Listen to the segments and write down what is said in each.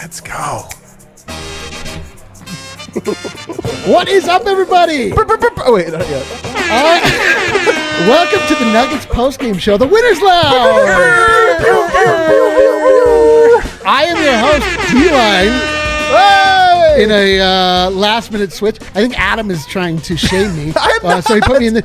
Let's go. What is up, everybody? Oh, wait, not yet. Welcome to the Nuggets postgame show, The Winners Lounge. I am your host, D-Line. In a last-minute switch, I think Adam is trying to shame me, so he put me in the.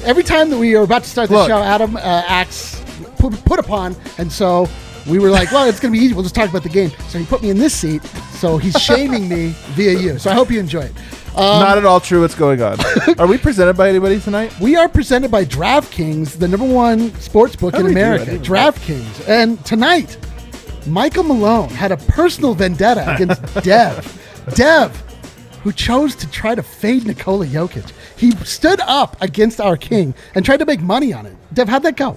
Every time that we are about to start the show, Adam acts put upon, and so we were like, well, it's going to be easy. We'll just talk about the game. So he put me in this seat, so he's shaming me via you. So I hope you enjoy it. Not at all true what's going on. Are we presented by anybody tonight? We are presented by DraftKings, the #1 sports book in America. DraftKings. And tonight, Michael Malone had a personal vendetta against Dev, who chose to try to fade Nikola Jokic. He stood up against our king and tried to make money on it. Dev, how'd that go?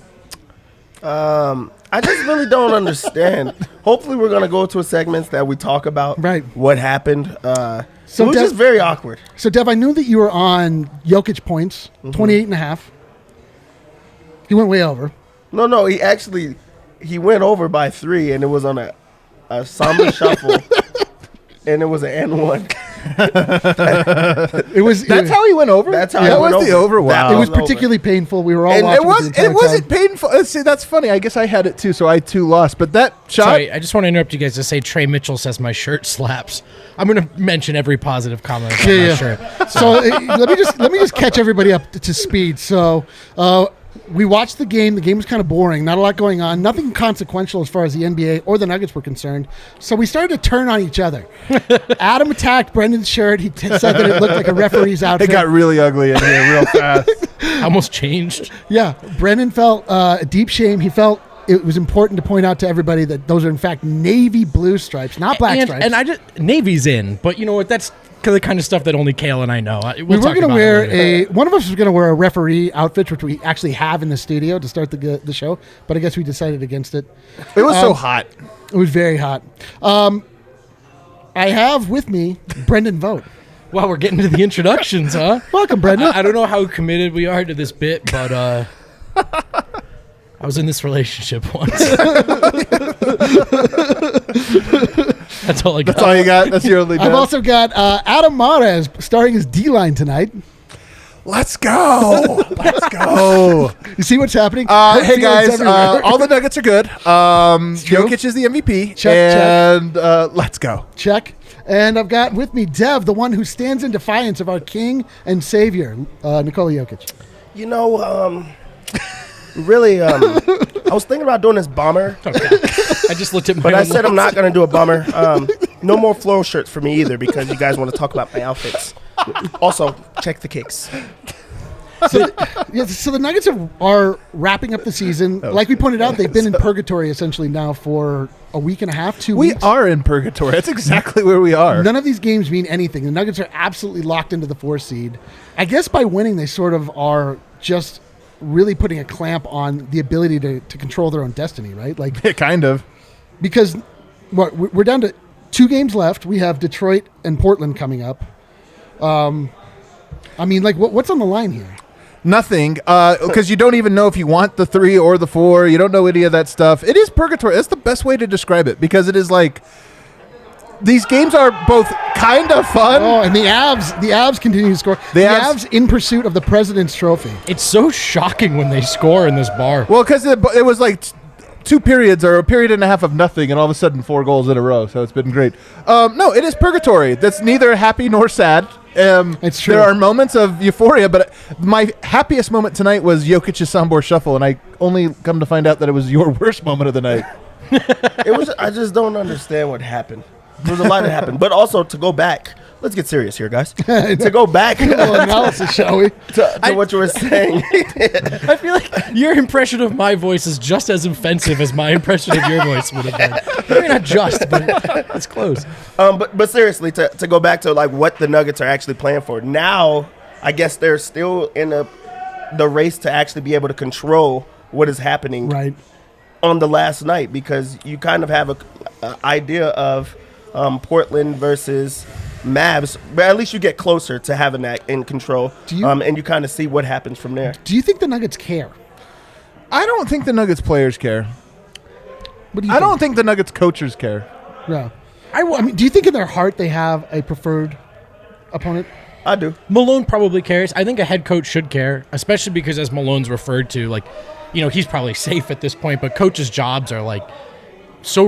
I just really don't understand. Hopefully we're going to go to a segment that we talk about what happened. So it was just very awkward. So, Dev, I knew that you were on Jokic points, 28.5. He went way over. No, he went over by 3, and it was on a somber shuffle, and it was an N1. That's how he went over? That's how that was the over. Wow. It was particularly painful. We were all watching it wasn't painful. See, that's funny. I guess I had it too, so I too lost. But that shot. Sorry, I just want to interrupt you guys to say Trey Mitchell says my shirt slaps. I'm going to mention every positive comment about my shirt. So let me just catch everybody up to speed. So we watched the game. The game was kind of boring. Not a lot going on. Nothing consequential as far as the NBA or the Nuggets were concerned. So we started to turn on each other. Adam attacked Brendan's shirt. He said that it looked like a referee's outfit. It got really ugly in here real fast. Almost changed. Yeah. Brendan felt a deep shame. He felt it was important to point out to everybody that those are, in fact, navy blue stripes, not black stripes. And Navy's in. But you know what? That's the kind of stuff that only Kale and I know. We were going to wear one of us was going to wear a referee outfit, which we actually have in the studio to start the show, but I guess we decided against it. It was so hot. It was very hot. I have with me Brendan Vogt. Wow, we're getting to the introductions, huh? Welcome, Brendan. I don't know how committed we are to this bit, but I was in this relationship once. That's all I got. That's all you got? That's your only I've also got Adam Mares starring as D-Line tonight. Let's go. Let's go. You see what's happening? Hey, guys. All the Nuggets are good. Jokic is the MVP. Check. Let's go. Check. And I've got with me Dev, the one who stands in defiance of our king and savior, Nikola Jokic. You know, really, I was thinking about doing this bomber. Okay. I just looked at my But I said I'm not going to do a bomber. No more floral shirts for me either because you guys want to talk about my outfits. Also, check the kicks. So the Nuggets are wrapping up the season. Like we pointed out, they've been in purgatory essentially now for a week and a half, 2 weeks. We are in purgatory. That's exactly where we are. None of these games mean anything. The Nuggets are absolutely locked into the 4 seed. I guess by winning, they sort of are just really putting a clamp on the ability to control their own destiny, right? Like kind of. Because we're down to 2 games left. We have Detroit and Portland coming up. I mean, like, what's on the line here? Nothing, because you don't even know if you want the 3 or the 4. You don't know any of that stuff. It is purgatory. That's the best way to describe it, because it is like these games are both kind of fun. Oh, and the Avs continue to score. The Avs in pursuit of the President's Trophy. It's so shocking when they score in this bar. Well, because it was like 2 periods or a period and a half of nothing, and all of a sudden 4 goals in a row. So it's been great. No, it is purgatory. That's neither happy nor sad. It's true. There are moments of euphoria, but my happiest moment tonight was Jokic's Soundboard Shuffle, and I only come to find out that it was your worst moment of the night. I just don't understand what happened. There was a lot that happened. But also, to go back, let's get serious here, guys. To go back. A little analysis, shall we? To what you were saying. I feel like your impression of my voice is just as offensive as my impression of your voice would have been. Maybe not just, but it's close. But seriously, to go back to like what the Nuggets are actually playing for. Now, I guess they're still in the race to actually be able to control what is happening on the last night, because you kind of have an idea of Portland versus Mavs, but at least you get closer to having that in control, and you kind of see what happens from there. Do you think the Nuggets care? I don't think the Nuggets players care. What do you I don't think the Nuggets coaches care. Yeah. I mean, do you think in their heart they have a preferred opponent? I do. Malone probably cares. I think a head coach should care, especially because, as Malone's referred to, like, he's probably safe at this point, but coaches' jobs are like so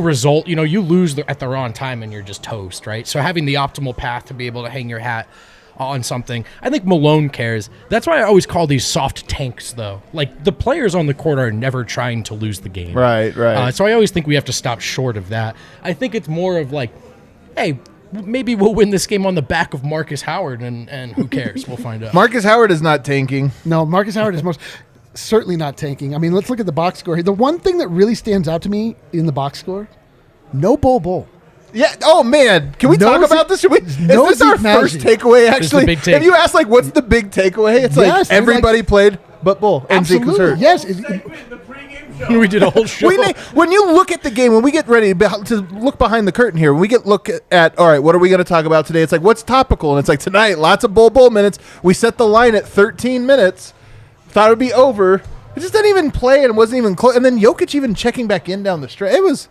you lose at the wrong time and you're just toast, right? So having the optimal path to be able to hang your hat on something, I think Malone cares. That's why I always call these soft tanks, though. Like, the players on the court are never trying to lose the game. Right. So I always think we have to stop short of that. I think it's more of like, hey, maybe we'll win this game on the back of Marcus Howard, and who cares? We'll find out. Marcus Howard is not tanking. No, Marcus Howard is most certainly not tanking. I mean, let's look at the box score here. The one thing that really stands out to me in the box score, no Bull. Yeah. Oh man, can we talk about this? Is this our first takeaway? Actually, big take. If you ask what's the big takeaway, it's like everybody played but Bull and Zeke was hurt. Yes. We did a whole show. When you look at the game, when we get ready to look behind the curtain here, when we look at all right, what are we going to talk about today? It's like what's topical, and it's like tonight, lots of Bull minutes. We set the line at 13 minutes. Thought it would be over. It just didn't even play and wasn't even close. And then Jokic even checking back in down the stretch. It was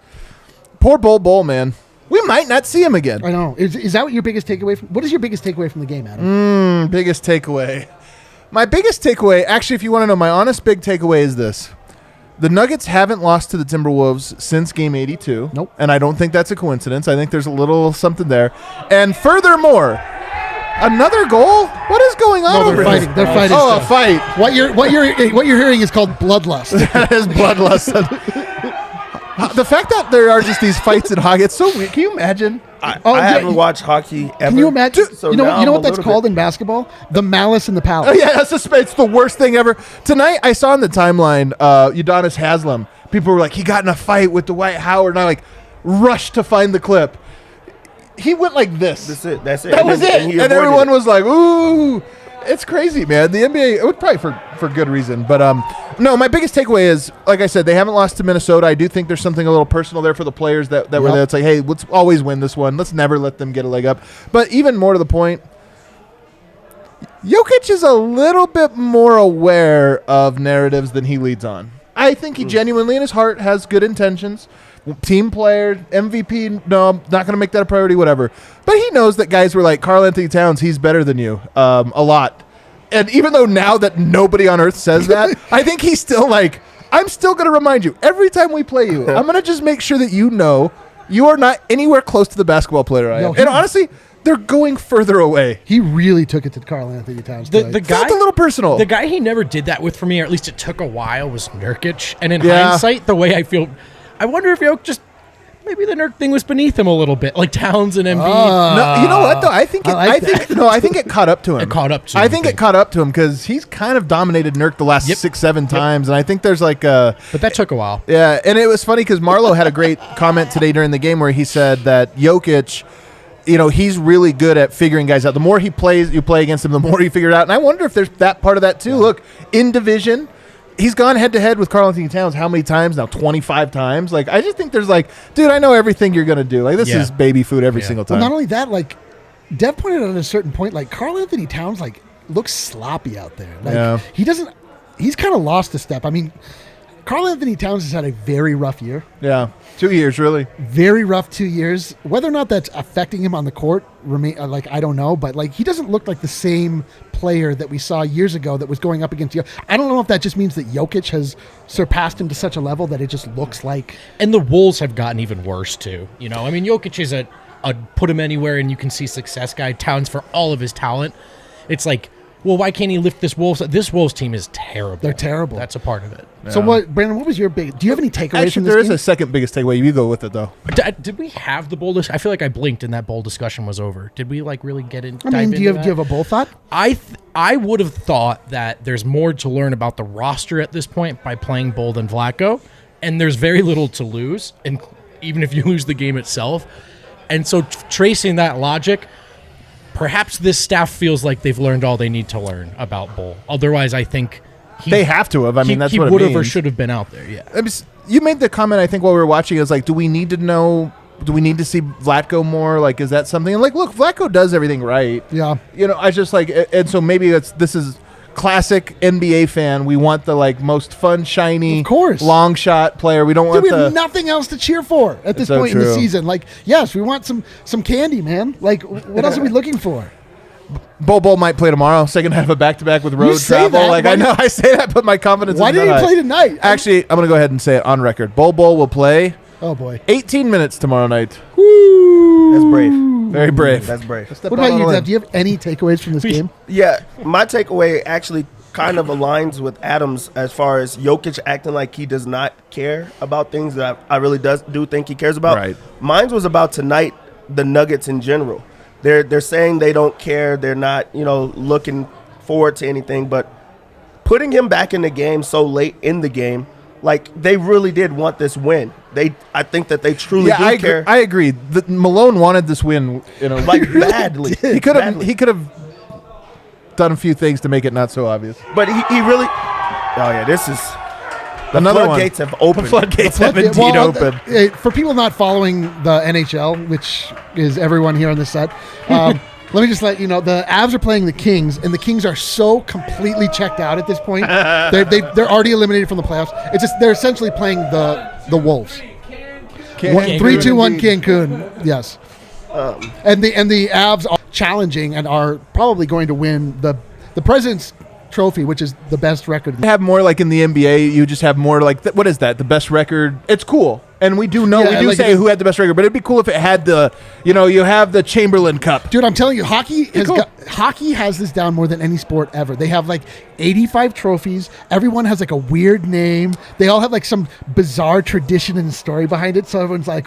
poor Bull, man. We might not see him again. I know. Is that what your biggest takeaway? What is your biggest takeaway from the game, Adam? Biggest takeaway. My biggest takeaway, actually, if you want to know, my honest big takeaway is this. The Nuggets haven't lost to the Timberwolves since Game 82. Nope. And I don't think that's a coincidence. I think there's a little something there. And furthermore, another goal? What is going on over here? They're fighting. Oh, a fight. What you're hearing is called bloodlust. That is bloodlust. The fact that there are just these fights in hockey, it's so weird. Can you imagine? I haven't watched hockey ever. Can you imagine? So you know what that's called in basketball? The malice in the palace. Oh, yeah, it's the worst thing ever. Tonight, I saw on the timeline, Udonis Haslem. People were like, he got in a fight with Dwight Howard, and I rushed to find the clip. He went like this. That's it. That was it. And everyone was like, ooh. It's crazy, man. The NBA, it would probably for good reason. But no, my biggest takeaway is, like I said, they haven't lost to Minnesota. I do think there's something a little personal there for the players that were there. It's like, hey, let's always win this one. Let's never let them get a leg up. But even more to the point, Jokic is a little bit more aware of narratives than he leads on. I think he genuinely in his heart has good intentions. Team player, MVP, no, not going to make that a priority, whatever. But he knows that guys were like, Karl Anthony Towns, he's better than you a lot. And even though now that nobody on earth says that, I think he's still like, I'm still going to remind you, every time we play you, I'm going to just make sure that you know you are not anywhere close to the basketball player I am. And honestly, they're going further away. He really took it to Karl Anthony Towns. The guy, felt a little personal. The guy he never did that with for me, or at least it took a while, was Nurkic. And in hindsight, the way I feel, I wonder if Jokic just maybe the Nurk thing was beneath him a little bit, like Towns and Embiid. No, you know what though? I think it caught up to him. It caught up to him. I think it caught up to him because he's kind of dominated Nurk the last 6-7 times, and I think there's like a. But that took a while. Yeah, and it was funny because Marlo had a great comment today during the game where he said that Jokic, he's really good at figuring guys out. The more you play against him, the more you figure it out. And I wonder if there's that part of that too. Yeah. Look, in division, he's gone head-to-head with Karl Anthony Towns how many times now? 25 times? Like, I just think there's like, dude, I know everything you're going to do. Like, this is baby food every single time. Well, not only that, like, Dev pointed out at a certain point, like, Karl Anthony Towns, like, looks sloppy out there. Like, he's kind of lost a step. I mean, Karl Anthony Towns has had a very rough year. Yeah, 2 years, really. Very rough 2 years. Whether or not that's affecting him on the court, I don't know. But, like, he doesn't look like the same player that we saw years ago that was going up against Jokic. I don't know if that just means that Jokic has surpassed him to such a level that it just looks like. And the Wolves have gotten even worse, too. I mean, Jokic is a put him anywhere and you can see success guy. Towns, for all of his talent, it's like, well, why can't he lift this Wolves? This Wolves team is terrible. They're terrible. That's a part of it. Yeah. So, Brandon, what was your big... Do you have any takeaways from this there game? is a second biggest takeaway. You go with it, though. Did we have the bowl discussion? I feel like I blinked and that bowl discussion was over. Did we, really get in? I mean, do you have a bowl thought? I would have thought that there's more to learn about the roster at this point by playing Bull than Vlatko, and there's very little to lose, and even if you lose the game itself. And so tracing that logic... Perhaps this staff feels like they've learned all they need to learn about Bull. Otherwise, I think they have to have. I mean, that's what it means. He would have or should have been out there. Yeah. I mean, you made the comment, I think, while we were watching. Is like, do we need to see Vlatko more? Like, is that something? And like, look, Vlatko does everything right. Yeah. I just like, and so maybe this is classic NBA fan. We want the like most fun, shiny, of course, long shot player. We don't want. We have nothing else to cheer for at this point in the season. Like, yes, we want some candy, man. Like, what else are we looking for? Bol might play tomorrow. Second half of back-to-back with road travel. That? Like I know I say that, but my confidence. Why didn't he play tonight? Actually, I'm gonna go ahead and say it on record. Bol will play. Oh boy, 18 minutes tomorrow night. Woo! That's brave. Very brave. That's brave. What about you, Dev? Do you have any takeaways from this game? Yeah, my takeaway actually kind of aligns with Adam's as far as Jokic acting like he does not care about things that I really do think he cares about. Right. Mine was about tonight, the Nuggets in general. They're saying they don't care. They're not, looking forward to anything. But putting him back in the game so late in the game, like they really did want this win. I think that they truly do care. I agree. Malone wanted this win, like badly. He could have done a few things to make it not so obvious. But he really. Oh yeah, this is. The floodgates have opened. The floodgates have indeed opened. For people not following the NHL, which is everyone here on this set, let me just let you know, the Avs are playing the Kings, and the Kings are so completely checked out at this point. They're already eliminated from the playoffs. It's just they're essentially playing the Wolves. 3-2-1 Cancun. Yes. And the Avs are challenging and are probably going to win the President's Trophy, which is the best record. You have more like in the NBA. You just have more like what is that? The best record. It's cool, and we do say who had the best record. But it'd be cool if it had the, you have the Chamberlain Cup. Dude, I'm telling you, hockey has this down more than any sport ever. They have like 85 trophies. Everyone has like a weird name. They all have like some bizarre tradition and story behind it. So everyone's like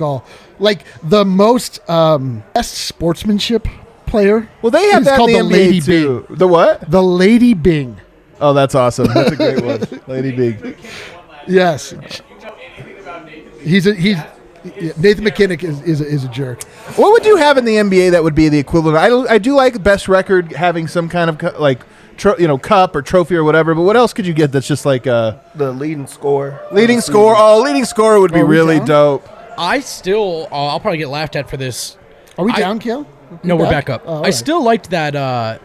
the most best sportsmanship player. Well, they have that in the NBA Lady too. Bing. The what? The Lady Bing. Oh, that's awesome. That's a great one. Lady Bing. Yes. Nathan McKinnon is a jerk. What would you have in the NBA that would be the equivalent? I do like best record having some kind of cup or trophy or whatever. But what else could you get that's just like the leading score? Leading score would be really dope. I'll probably get laughed at for this. Are we down, Kale? No, we're back up. Oh, I still liked that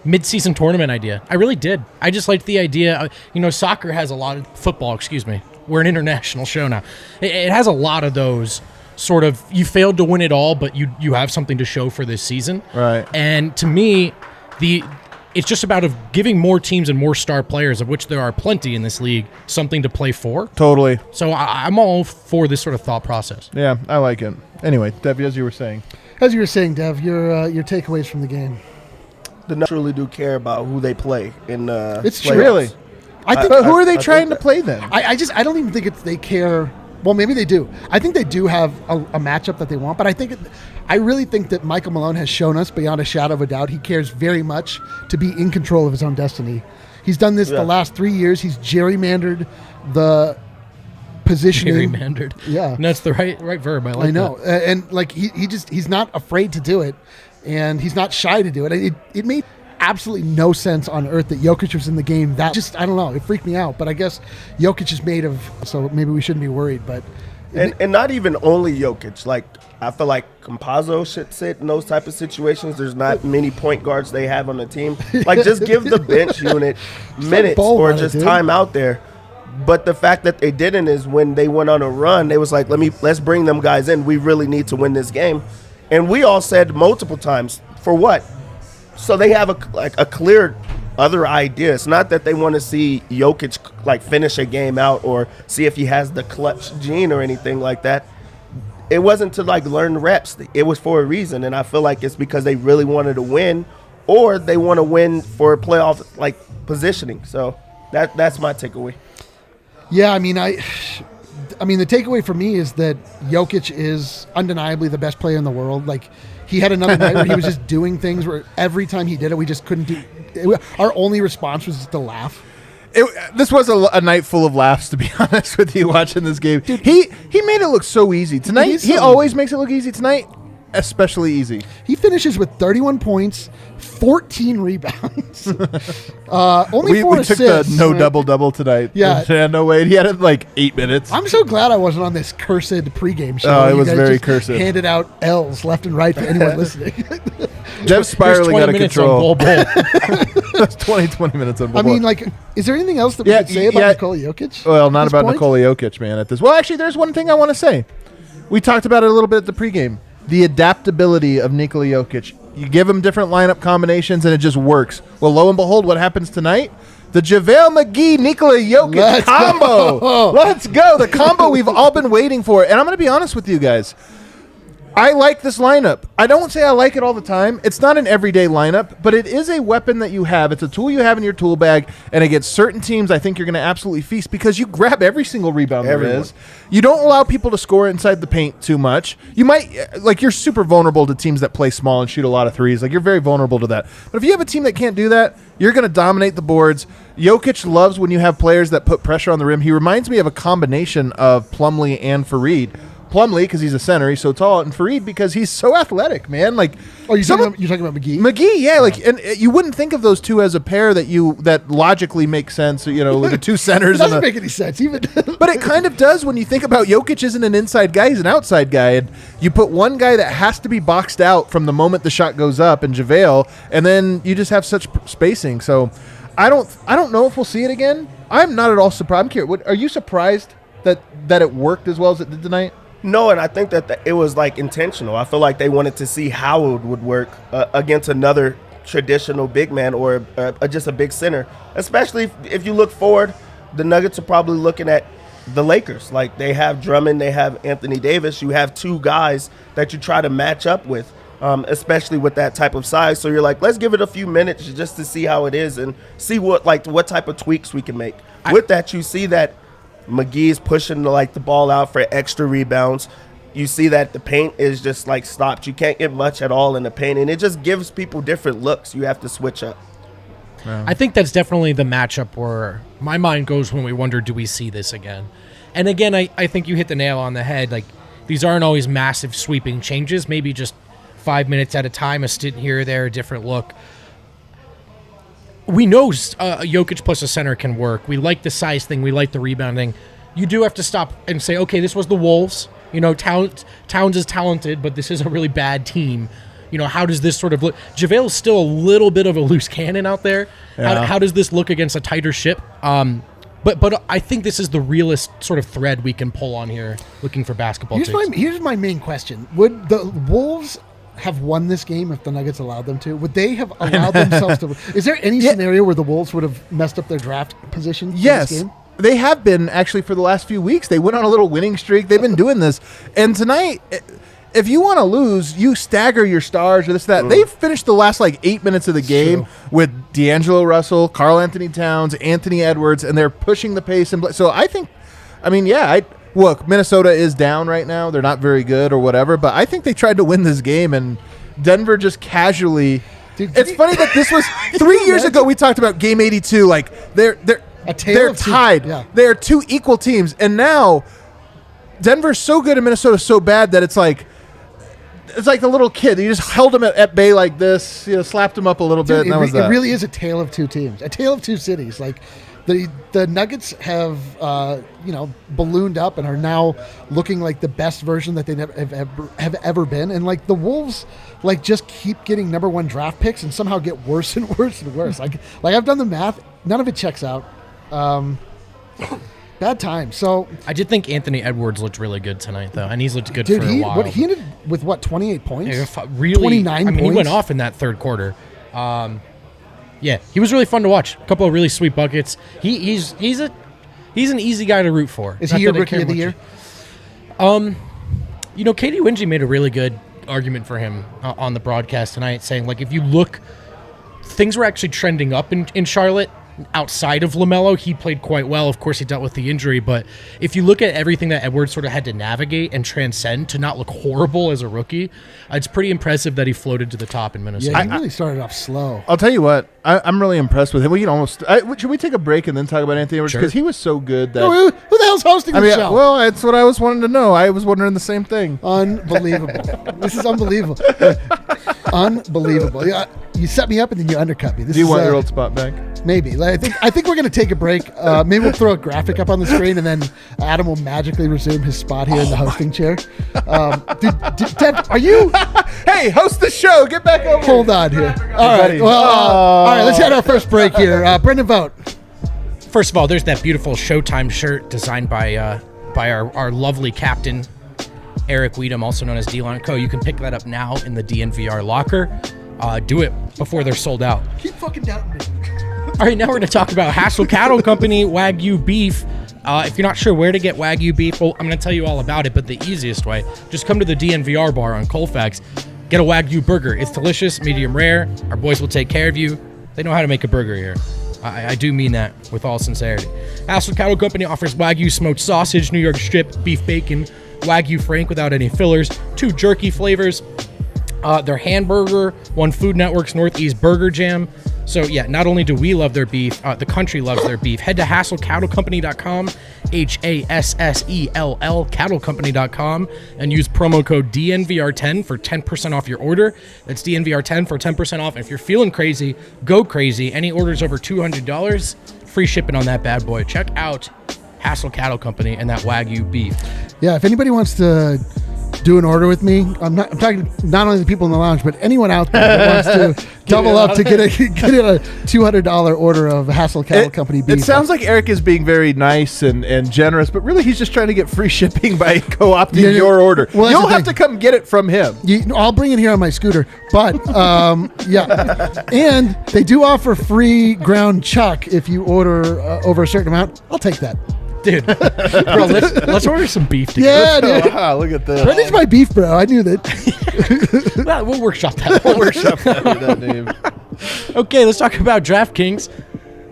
mid-season tournament idea. I really did. I just liked the idea. Soccer has a lot of football. Excuse me. We're an international show now. It has a lot of those sort of. You failed to win it all, but you have something to show for this season. Right. And to me, it's just about giving more teams and more star players, of which there are plenty in this league, something to play for. Totally. So I'm all for this sort of thought process. Yeah, I like it. Anyway, Debbie, as you were saying. As you were saying, Dev, your takeaways from the game. The Nuggets truly do care about who they play in it's playoffs. true. Really? Who are they trying to play then? I don't even think they care. Well, maybe they do. I think they do have a matchup that they want, but I really think that Michael Malone has shown us beyond a shadow of a doubt he cares very much to be in control of his own destiny. He's done this the last 3 years. He's gerrymandered the positioning. Gerrymandered. Yeah. And that's the right verb. I know. And like he's not afraid to do it, and he's not shy to do it. It made absolutely no sense on earth that Jokic was in the game. That just, I don't know, it freaked me out. But I guess Jokic is made of, so maybe we shouldn't be worried. But and not even only Jokic. Like, I feel like Campazzo should sit in those type of situations. There's not many point guards they have on the team. Like, just give the bench unit minutes or just time out there. But the fact that they didn't is when they went on a run, they was like, let's bring them guys in. We really need to win this game. And we all said multiple times, for what? So they have a clear other idea. It's not that they want to see Jokic finish a game out or see if he has the clutch gene or anything like that. It wasn't to learn reps. It was for a reason, and I feel like it's because they really wanted to win, or they want to win for a playoff positioning. So that's my takeaway. Yeah, I mean, the takeaway for me is that Jokic is undeniably the best player in the world. Like, he had another night where he was just doing things where every time he did it, we just couldn't do it. Our only response was just to laugh. This was a night full of laughs, to be honest with you, watching this game. Dude, he made it look so easy. Tonight, he always makes it look easy. Tonight, especially easy. He finishes with 31 points, 14 rebounds, only 4 we took assists. the no double tonight. Yeah. No way. He had it like 8 minutes. I'm so glad I wasn't on this cursed pregame show. Oh, it You was guys very just cursed. Handed out L's left and right for anyone listening. Jeff's spiraling out of control. On Bull Bull. That's 20 minutes on Bull I mean, Bull. like, is there anything else that we could say about Nikola Jokic? Well, not at this about point? Nikola Jokic, man. At this, well, actually, there's one thing I want to say. We talked about it a little bit at the pregame. The adaptability of Nikola Jokic. You give him different lineup combinations, and it just works. Well, lo and behold, what happens tonight? The JaVale McGee Nikola Jokic combo. Let's go. The combo we've all been waiting for. And I'm going to be honest with you guys. I like this lineup. I don't say I like it all the time. It's not an everyday lineup, but it is a weapon that you have. It's a tool you have in your tool bag, and against certain teams, I think you're going to absolutely feast because you grab every single rebound there is. You don't allow people to score inside the paint too much. You might, like, you're super vulnerable to teams that play small and shoot a lot of threes. Like, you're very vulnerable to that. But if you have a team that can't do that, you're going to dominate the boards. Jokic loves when you have players that put pressure on the rim. He reminds me of a combination of Plumlee and Fareed. Plumlee, because he's a center, he's so tall, and Fareed because he's so athletic, man. Like, you're talking about McGee? McGee, yeah. Like, and you wouldn't think of those two as a pair that logically makes sense. You know, with the two centers. It doesn't make any sense, even. But it kind of does when you think about Jokic isn't an inside guy; he's an outside guy, and you put one guy that has to be boxed out from the moment the shot goes up, and JaVale, and then you just have such spacing. So, I don't know if we'll see it again. I'm not at all surprised. I'm curious. Are you surprised that it worked as well as it did tonight? No, and I think that it was like intentional. I feel like they wanted to see how it would work against another traditional big man or just a big center. Especially if you look forward, the Nuggets are probably looking at the Lakers. Like, they have Drummond, they have Anthony Davis. You have two guys that you try to match up with, especially with that type of size. So you're like, let's give it a few minutes just to see how it is and see what type of tweaks we can make. With that, you see that McGee's pushing the ball out for extra rebounds. You see that the paint is just stopped. You can't get much at all in the paint, and it just gives people different looks. You have to switch up. Yeah. I think that's definitely the matchup where my mind goes when we wonder, do we see this again? And again, I think you hit the nail on the head. Like, these aren't always massive sweeping changes. Maybe just 5 minutes at a time, a stint here or there, a different look. We know Jokic plus a center can work. We like the size thing. We like the rebounding. You do have to stop and say, okay, this was the Wolves. You know, Towns is talented, but this is a really bad team. You know, how does this sort of look? JaVale's still a little bit of a loose cannon out there. Yeah. How does this look against a tighter ship? But I think this is the realest sort of thread we can pull on here, looking for basketball. Here's my main question: would the Wolves have won this game if the Nuggets allowed them to? Would they have allowed themselves to? Is there any scenario where the Wolves would have messed up their draft position? Yes. In this game? They have been, actually, for the last few weeks. They went on a little winning streak. They've been doing this. And tonight, if you want to lose, you stagger your stars or this, that. They've finished the last 8 minutes of the game with D'Angelo Russell, Karl Anthony Towns, Anthony Edwards, and they're pushing the pace. So I think, look, Minnesota is down right now. They're not very good or whatever, but I think they tried to win this game, and Denver just casually. It's funny that this was 3 years ago. We talked about Game 82. They're tied. Yeah. They're two equal teams, and now Denver's so good and Minnesota's so bad that it's like the little kid. You just held him at bay like this, slapped him up a little bit, and that was that. It really is a tale of two teams, a tale of two cities. Like, the Nuggets have ballooned up and are now looking like the best version that they have ever been, and the Wolves just keep getting number one draft picks and somehow get worse and worse and worse. like I've done the math, none of it checks out. Bad time. So I did think Anthony Edwards looked really good tonight, though, and he's looked good for a while. He ended with 28 points? Yeah, really, 29 points? He went off in that third quarter. Yeah, he was really fun to watch. A couple of really sweet buckets. He's an easy guy to root for. Is he your rookie of the year? Katie Wingy made a really good argument for him on the broadcast tonight, saying if you look, things were actually trending up in Charlotte outside of LaMelo, he played quite well. Of course, he dealt with the injury, but if you look at everything that Edwards sort of had to navigate and transcend to not look horrible as a rookie, it's pretty impressive that he floated to the top in Minnesota. Yeah, he really started off slow. I'll tell you what, I'm really impressed with him. We can almost should we take a break and then talk about Anthony Edwards, because he was so good that who the hell's hosting the show? Well, that's what I was wanting to know. I was wondering the same thing. Unbelievable. This is unbelievable. Unbelievable. Yeah, you set me up and then you undercut me. Do you want your old spot back? Maybe. Like, I think we're going to take a break. Maybe we'll throw a graphic up on the screen, and then Adam will magically resume his spot here in the hosting chair. Ted, are you? Hey, host the show. Get back over. Hold on here. All right. Well, all right. Let's have our first break here. Brendan Vogt. First of all, there's that beautiful Showtime shirt designed by our lovely captain, Eric Weedham, also known as D-Line Co. You can pick that up now in the DNVR Locker. Do it before they're sold out. Keep fucking doubting me. All right, now we're going to talk about Hassel Cattle Company Wagyu beef. If you're not sure where to get Wagyu beef, well, I'm going to tell you all about it, but the easiest way, just come to the DNVR bar on Colfax, get a Wagyu burger. It's delicious, medium rare. Our boys will take care of you. They know how to make a burger here. I do mean that with all sincerity. Hassel Cattle Company offers Wagyu smoked sausage, New York strip, beef bacon, Wagyu Frank without any fillers, 2 jerky flavors, their hamburger, one Food Network's Northeast Burger Jam. So yeah, not only do we love their beef, the country loves their beef. Head to HassellCattleCompany.com, HASSELL CattleCompany.com, and use promo code DNVR10 for 10% off your order. That's DNVR10 for 10% off. And if you're feeling crazy, go crazy. Any orders over $200, free shipping on that bad boy. Check out Hassel Cattle Company and that Wagyu beef. Yeah, if anybody wants to do an order with me, I'm talking not only the people in the lounge, but anyone out there that wants to double up to get a $200 order of Hassel Cattle Company beef. It sounds like Eric is being very nice and generous, but really he's just trying to get free shipping by co-opting your order. Well, you'll have to come get it from him. I'll bring it here on my scooter, but yeah. And they do offer free ground chuck if you order over a certain amount. I'll take that. Dude, bro, let's order some beef together. Yeah, dude. Wow, look at this. Brendan's my beef bro. I knew that. Well, we'll workshop that. Name. Okay, let's talk about DraftKings.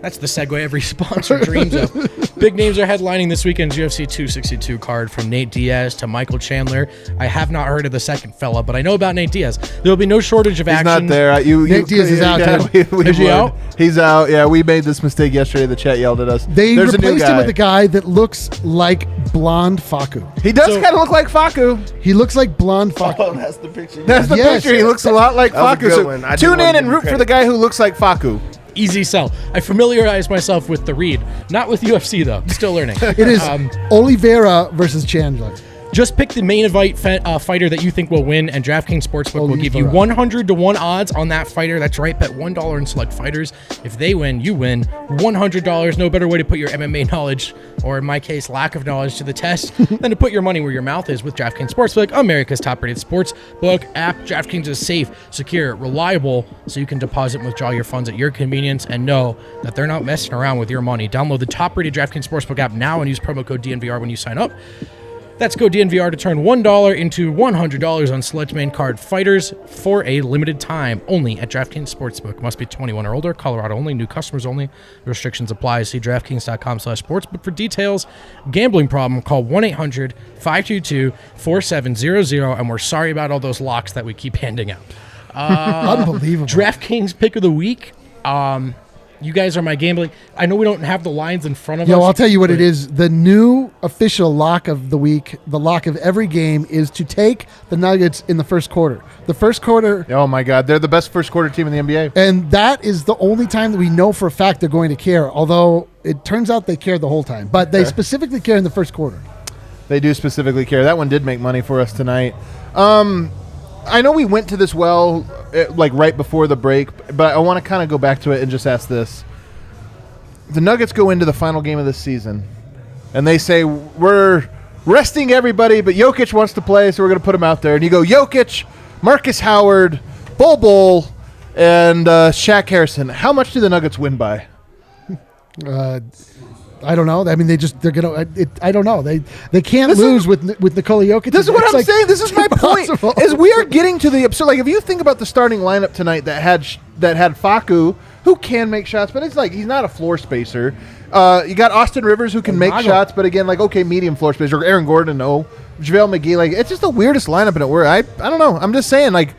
That's the segue every sponsor dreams of. Big names are headlining this weekend's UFC 262 card, from Nate Diaz to Michael Chandler. I have not heard of the second fella, but I know about Nate Diaz. There will be no shortage of action. He's not there. Nate Diaz is out. Is he out? He's out. Yeah, we made this mistake yesterday. The chat yelled at us. There's replaced him with a guy that looks like blonde Faku. He does kind of look like Faku. He looks like blonde Faku. Oh, that's the picture. That's the picture. He looks a lot like Faku. So tune in and root for the guy who looks like Faku. Easy sell. I familiarized myself with the read. Not with UFC, though. Still learning. It is Oliveira versus Chandler. Just pick the main event fighter that you think will win, and DraftKings Sportsbook will give you 100-1 odds on that fighter. That's right. Bet $1 and select fighters. If they win, you win. $100. No better way to put your MMA knowledge, or in my case, lack of knowledge, to the test than to put your money where your mouth is with DraftKings Sportsbook, America's top-rated sportsbook app. DraftKings is safe, secure, reliable, so you can deposit and withdraw your funds at your convenience and know that they're not messing around with your money. Download the top-rated DraftKings Sportsbook app now and use promo code DNVR when you sign up. That's code DNVR to turn $1 into $100 on select main card fighters for a limited time, only at DraftKings Sportsbook. Must be 21 or older. Colorado only. New customers only. Restrictions apply. See DraftKings.com/sportsbook for details. Gambling problem? Call 1-800-522-4700. And we're sorry about all those locks that we keep handing out. Unbelievable. DraftKings pick of the week. You guys are my gambling. I know we don't have the lines in front of us. I'll tell you what it is. The new official lock of the week, the lock of every game, is to take the Nuggets in the first quarter. The first quarter. Oh, my God. They're the best first quarter team in the NBA. And that is the only time that we know for a fact they're going to care, although it turns out they care the whole time. But they specifically care in the first quarter. They do specifically care. That one did make money for us tonight. I know we went to this like right before the break, but I want to kind of go back to it and just ask this. The Nuggets go into the final game of this season, and they say, we're resting everybody, but Jokic wants to play, so we're going to put him out there. And you go, Jokic, Marcus Howard, Bol, and Shaq Harrison. How much do the Nuggets win by? I don't know. I mean, they're gonna. I don't know. They can't lose with Nikola Jokic. This is what I'm saying. This is my point. Is we are getting to the absurd. Like, if you think about the starting lineup tonight that had Faku, who can make shots, but it's like he's not a floor spacer. You got Austin Rivers who can make shots, but again, like, okay, medium floor spacer. Aaron Gordon, no. JaVale McGee, like, it's just the weirdest lineup in it where I don't know. I'm just saying, like,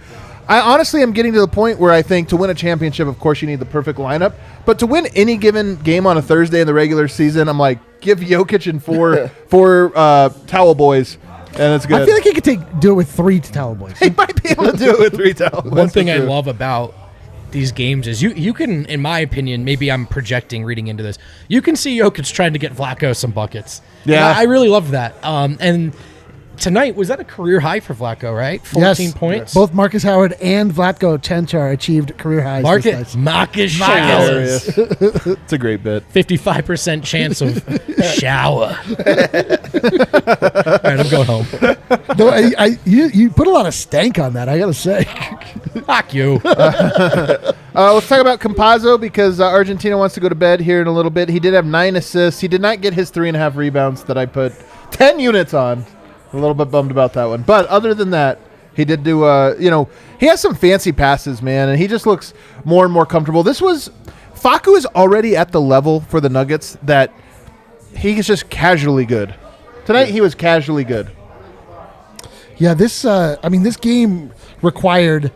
I honestly am getting to the point where I think to win a championship, of course, you need the perfect lineup. But to win any given game on a Thursday in the regular season, I'm like, give Jokic and four towel boys, and it's good. I feel like he could do it with 3 towel boys. He might be able to do it with 3 towel boys. One thing I love about these games is you can, in my opinion, maybe I'm projecting reading into this, you can see Jokic trying to get Vlatko some buckets. Yeah. I really love that. And tonight, was that a career high for Vlatko, right? 14 points. Both Marcus Howard and Vlatko Tenchar achieved career highs. Marcus showers. It's a great bit. 55% chance of shower. All right, I'm going home. No, you put a lot of stank on that, I gotta say. Fuck you. Let's talk about Campazzo because Argentina wants to go to bed here in a little bit. He did have 9 assists. He did not get his 3.5 rebounds that I put 10 units on. A little bit bummed about that one. But other than that, he did do, he has some fancy passes, man, and he just looks more and more comfortable. Facu is already at the level for the Nuggets that he's just casually good. Tonight, he was casually good. Yeah, this game required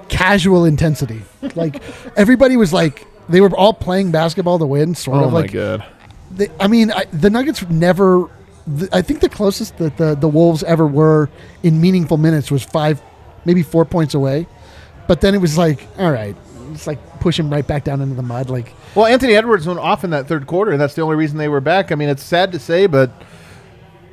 casual intensity. Like, everybody was like, they were all playing basketball to win, sort of like. Oh, my God. The Nuggets never. I think the closest that the Wolves ever were in meaningful minutes was 5, maybe 4 points away. But then it was like, all right, it's like push him right back down into the mud. Like, well, Anthony Edwards went off in that third quarter, and that's the only reason they were back. I mean, it's sad to say, but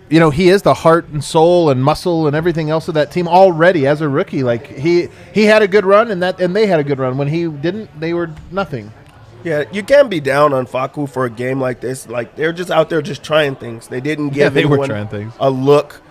he is the heart and soul and muscle and everything else of that team already as a rookie. Like he had a good run, and they had a good run. When he didn't, they were nothing. Yeah, you can't be down on Facu for a game like this. Like, they're just out there just trying things. They didn't give anyone a look.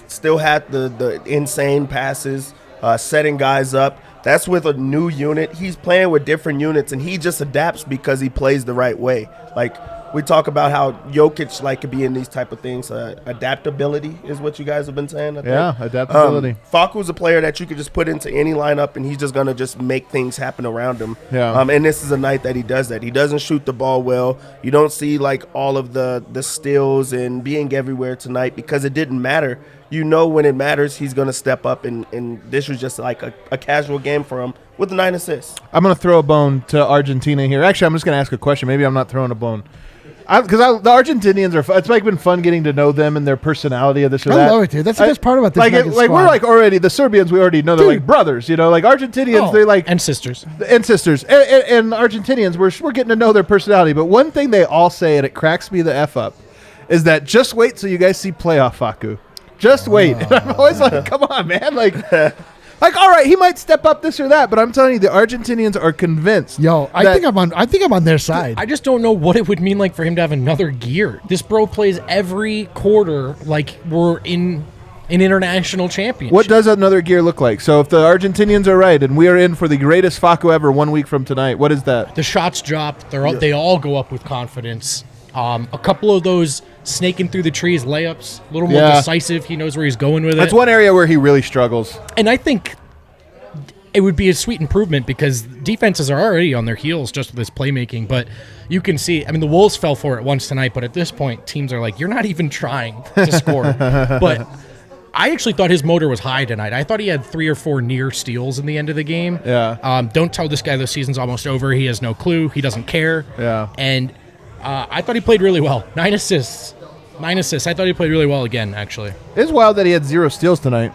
Still had the insane passes, setting guys up. That's with a new unit. He's playing with different units, and he just adapts because he plays the right way. Like, we talk about how Jokic could be in these type of things. Adaptability is what you guys have been saying. I think. Yeah, adaptability. Facu's a player that you could just put into any lineup, and he's just going to just make things happen around him. Yeah. And this is a night that he does that. He doesn't shoot the ball well. You don't see all of the steals and being everywhere tonight because it didn't matter. When it matters, he's going to step up, and this was just like a casual game for him with 9 assists. I'm going to throw a bone to Argentina here. Actually, I'm just going to ask a question. Maybe I'm not throwing a bone. Because the Argentinians are fun. It's been fun getting to know them and their personality of this or that. I love it, dude. That's the best part about this. We're already the Serbians. We already know they're like brothers. Like Argentinians, they're like and sisters and Argentinians. We're getting to know their personality. But one thing they all say, and it cracks me the f up, is that just wait till you guys see playoff Facu. Just wait. And I'm always like, come on, man. Like, all right, he might step up this or that, but I'm telling you, the Argentinians are convinced. I think I'm on their side. I just don't know what it would mean like for him to have another gear. This bro plays every quarter like we're in an international championship. What does another gear look like? So if the Argentinians are right and we are in for the greatest Facu ever 1 week from tonight, what is that? The shots drop. They all go up with confidence. A couple of those snaking through the trees layups, a little more decisive. He knows where he's going with it. That's one area where he really struggles. And I think it would be a sweet improvement because defenses are already on their heels just with this playmaking. But you can see, the Wolves fell for it once tonight, but at this point, teams are like, you're not even trying to score. But I actually thought his motor was high tonight. I thought he had 3 or 4 near steals in the end of the game. Yeah. Don't tell this guy the season's almost over. He has no clue. He doesn't care. Yeah. And I thought he played really well. 9 assists. I thought he played really well again, actually. It's wild that he had 0 steals tonight.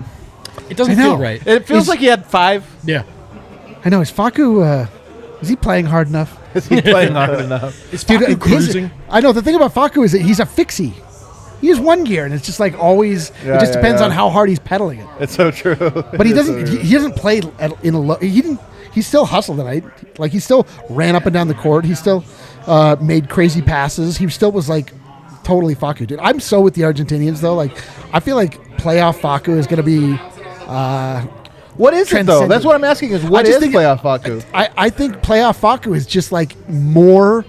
It doesn't feel right. It feels like he had 5. Yeah. I know. Is Facu, is he playing hard enough? Is he playing hard enough? Is Facu cruising? I know. The thing about Facu is that he's a fixie. He has 1 gear, and it's just like always. Yeah, it just depends on how hard he's pedaling it. It's so true. But he doesn't. He doesn't play in a low. He didn't. He still hustled tonight. Like, he still ran up and down the court. He still made crazy passes. He still was like totally Facu, dude. I'm so with the Argentinians though. Like, I feel like playoff Facu is going to be. What is it though? That's what I'm asking. Is what is playoff Facu? I think playoff Facu is just like more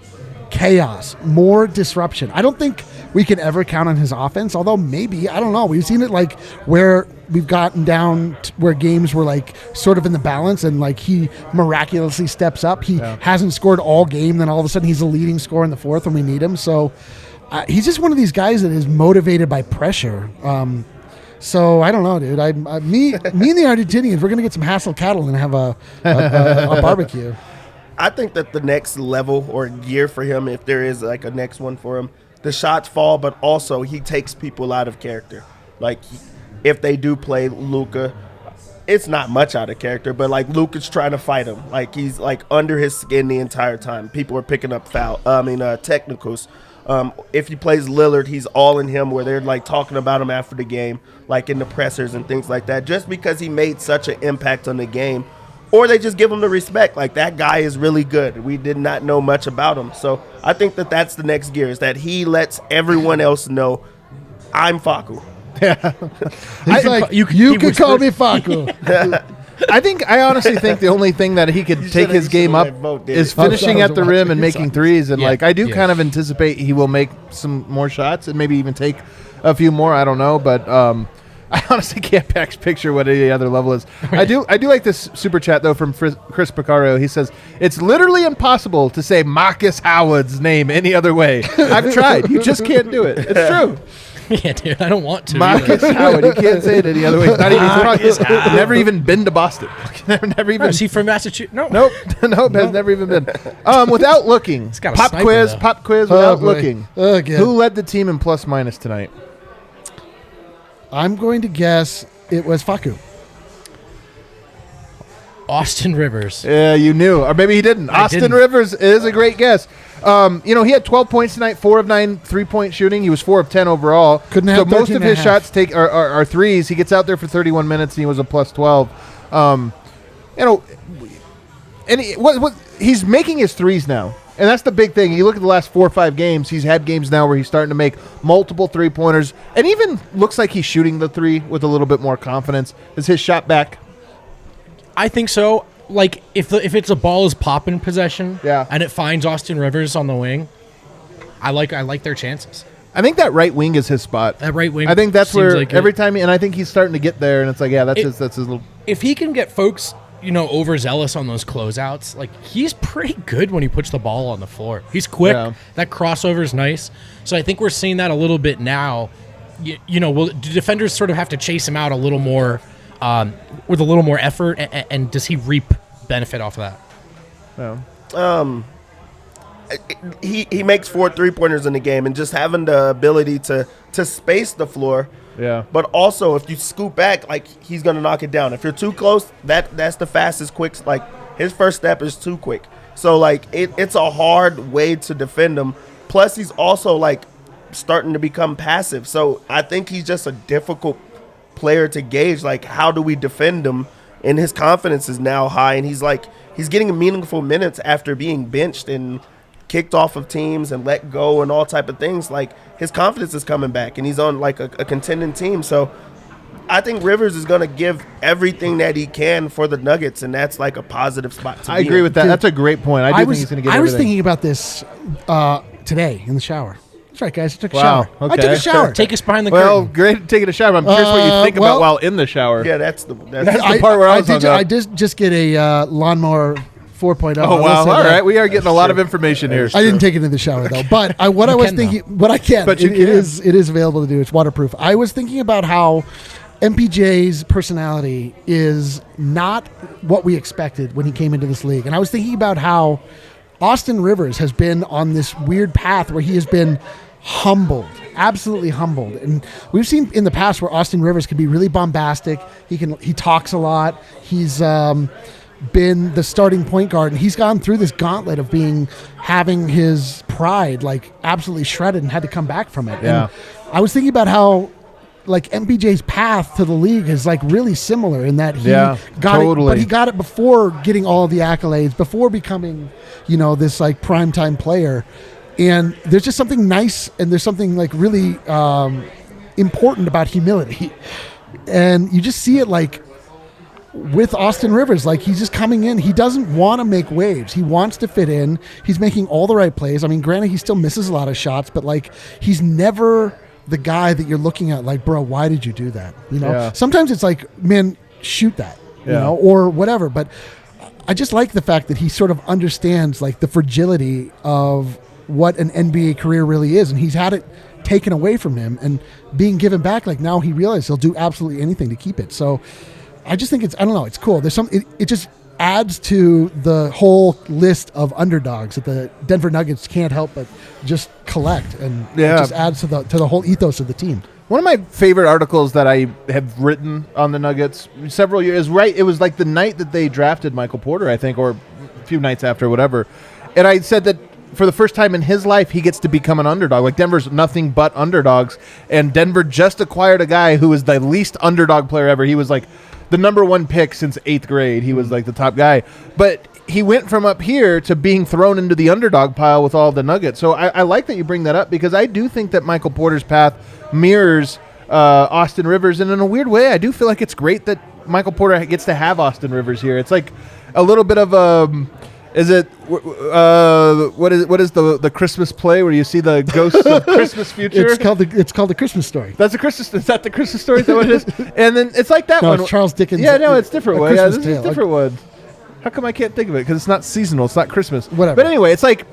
chaos, more disruption. I don't think we can ever count on his offense. Although maybe, I don't know. We've seen it like where we've gotten down to where games were like sort of in the balance, and like he miraculously steps up. He hasn't scored all game, then all of a sudden he's the leading scorer in the fourth when we need him. So he's just one of these guys that is motivated by pressure. So I don't know, dude. Me and the Argentinians, we're gonna get some Hassel cattle and have a barbecue. I think that the next level or gear for him, if there is like a next one for him, the shots fall, but also he takes people out of character. Like if they do play Luka, it's not much out of character, but like Luka's trying to fight him. Like he's like under his skin the entire time. People are picking up technicals. If he plays Lillard, he's all in him where they're like talking about him after the game, like in the pressers and things like that, just because he made such an impact on the game. Or they just give him the respect, like that guy is really good. We did not know much about him. So I think that that's the next gear, is that he lets everyone else know, I'm Facu. He's like, you can call me Facu. I honestly think the only thing that he could take his game up is finishing at the rim and making threes. And like I do kind of anticipate he will make some more shots and maybe even take a few more. I don't know, but I honestly can't picture what any other level is. I do like this super chat though from Chris Picario. He says it's literally impossible to say Marcus Howard's name any other way. I've tried. You just can't do it. It's true. Yeah, dude, I don't want to. Marcus Howard. You can't say it any other way. Not even. Never even been to Boston. Never even. Is he from Massachusetts? No. Nope. Has never even been. Without looking. Pop quiz. Without looking. Who led the team in plus minus tonight? I'm going to guess it was Facu. Austin Rivers. Yeah, you knew. Or maybe he didn't. Austin Rivers is a great guess. He had 12 points tonight, 4 of 9 3-point shooting. He was 4 of 10 overall. So most of his shots are threes. He gets out there for 31 minutes, and he was a plus 12. He's making his threes now. And that's the big thing. You look at the last 4 or 5 games, he's had games now where he's starting to make multiple three-pointers, and even looks like he's shooting the three with a little bit more confidence. Is his shot back? I think so. Like, if it's a ball is popping possession and it finds Austin Rivers on the wing, I like their chances. I think that right wing is his spot. That right wing. I think that's where like every time, and I think he's starting to get there, and it's like, that's his little. If he can get folks, overzealous on those closeouts, like he's pretty good when he puts the ball on the floor. He's quick. Yeah. That crossover is nice. So I think we're seeing that a little bit now. Will do defenders sort of have to chase him out a little more with a little more effort, and does he reap benefit off of that? No. He makes 4 3-pointers in the game, and just having the ability to space the floor. Yeah. But also, if you scoop back, like he's gonna knock it down. If you're too close, that's the fastest quick. Like his first step is too quick. So like it's a hard way to defend him. Plus, he's also like starting to become passive. So I think he's just a difficult player to gauge. Like, how do we defend him? And his confidence is now high, and he's getting meaningful minutes after being benched and kicked off of teams and let go and all type of things. Like, his confidence is coming back, and he's on like a contending team. So I think Rivers is going to give everything that he can for the Nuggets, and that's like a positive spot to I agree with that. That's a great point. I think he's going to get everything. I was thinking about this today in the shower. That's right, guys. I took a shower. Okay. I took a shower. Take us behind the curtain. curtain. Great taking a shower. I'm curious what you think about while in the shower. Yeah, that's the part where I did. I did just get a lawnmower 4.0. Oh, wow. All right. We are getting a lot of information here. I didn't take it in the shower, though. But I was thinking, but I can. But it is available to do. It's waterproof. I was thinking about how MPJ's personality is not what we expected when he came into this league. And I was thinking about how Austin Rivers has been on this weird path where he has been humbled, absolutely humbled. And we've seen in the past where Austin Rivers can be really bombastic. He talks a lot. He's been the starting point guard, and he's gone through this gauntlet of having his pride like absolutely shredded and had to come back from it. Yeah. And I was thinking about how like MPJ's path to the league is like really similar in that he got it, but he got it before getting all of the accolades, before becoming, this like primetime player. And there's just something nice, and there's something like really important about humility. And you just see it like with Austin Rivers, like he's just coming in. He doesn't want to make waves. He wants to fit in. He's making all the right plays. I mean, granted, he still misses a lot of shots, but like he's never the guy that you're looking at like, bro, why did you do that? Sometimes it's like, man, shoot that, or whatever. But I just like the fact that he sort of understands like the fragility of what an NBA career really is, and he's had it taken away from him and being given back. Like now he realizes he'll do absolutely anything to keep it. So I just think it's cool. There's it just adds to the whole list of underdogs that the Denver Nuggets can't help but just collect, and it just adds to the whole ethos of the team. One of my favorite articles that I have written on the Nuggets several years, it was like the night that they drafted Michael Porter, I think, or a few nights after, whatever. And I said that for the first time in his life, he gets to become an underdog. Like Denver's nothing but underdogs, and Denver just acquired a guy who was the least underdog player ever. He was like the number one pick since 8th grade. He was like the top guy. But he went from up here to being thrown into the underdog pile with all the Nuggets. So I like that you bring that up, because I do think that Michael Porter's path mirrors Austin Rivers. And in a weird way, I do feel like it's great that Michael Porter gets to have Austin Rivers here. It's like a little bit of a... what is the Christmas play where you see the ghosts of Christmas future? It's called the Christmas Story. That's is that the Christmas Story? Is that what it is? And then it's like that one. It's Charles Dickens. Yeah, no, it's different one. Yeah, this is a different one. How come I can't think of it? Because it's not seasonal. It's not Christmas. Whatever. But anyway, it's like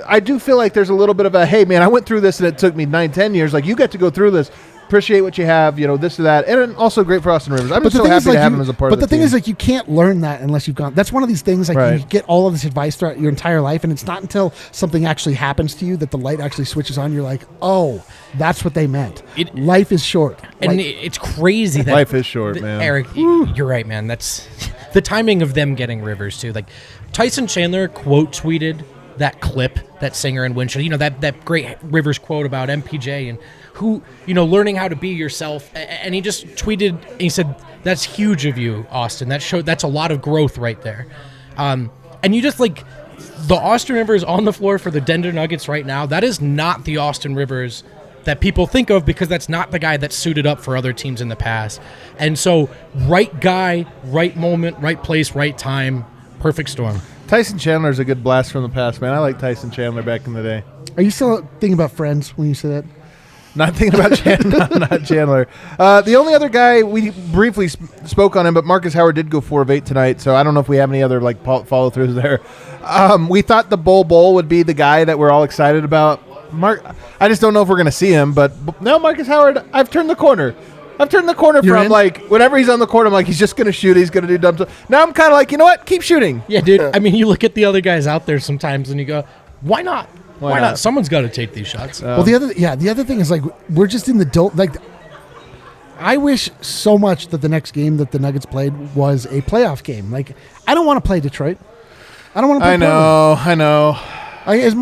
I do feel like there's a little bit of a, hey man, I went through this and it took me 9-10 years. Like you get to go through this. Appreciate what you have, this or that, and also great for Austin Rivers. I'm just so happy to have him as a part of the team. But the thing is, like, you can't learn that unless you've gone. That's one of these things, like, you get all of this advice throughout your entire life, and it's not until something actually happens to you that the light actually switches on. You're like, oh, that's what they meant. Life is short. And it's crazy that life is short, man. Eric, you're right, man. That's the timing of them getting Rivers, too. Like, Tyson Chandler quote tweeted that clip, that singer in Winchell, that great Rivers quote about MPJ and who, learning how to be yourself. And he just tweeted, and he said, that's huge of you, Austin. That's a lot of growth right there. And you just like the Austin Rivers on the floor for the Denver Nuggets right now. That is not the Austin Rivers that people think of, because that's not the guy that suited up for other teams in the past. And so right guy, right moment, right place, right time, perfect storm. Tyson Chandler's a good blast from the past, man. I like Tyson Chandler back in the day. Are you still thinking about Friends when you say that? Not thinking about not Chandler. The only other guy, we briefly spoke on him, but Marcus Howard did go 4 of 8 tonight, so I don't know if we have any other follow-throughs there. We thought the Bull would be the guy that we're all excited about. I just don't know if we're going to see him, but no, Marcus Howard, I've turned the corner. From like, whenever he's on the court, I'm like, he's just going to shoot. He's going to do dumb stuff. Now I'm kind of like, you know what? Keep shooting. Yeah, dude. I mean, you look at the other guys out there sometimes and you go, why not? Why not? Someone's got to take these shots. Well, the other thing is, like, we're just in the like, I wish so much that the next game that the Nuggets played was a playoff game. Like, I don't want to play Detroit. I don't want to play Portland. I know. As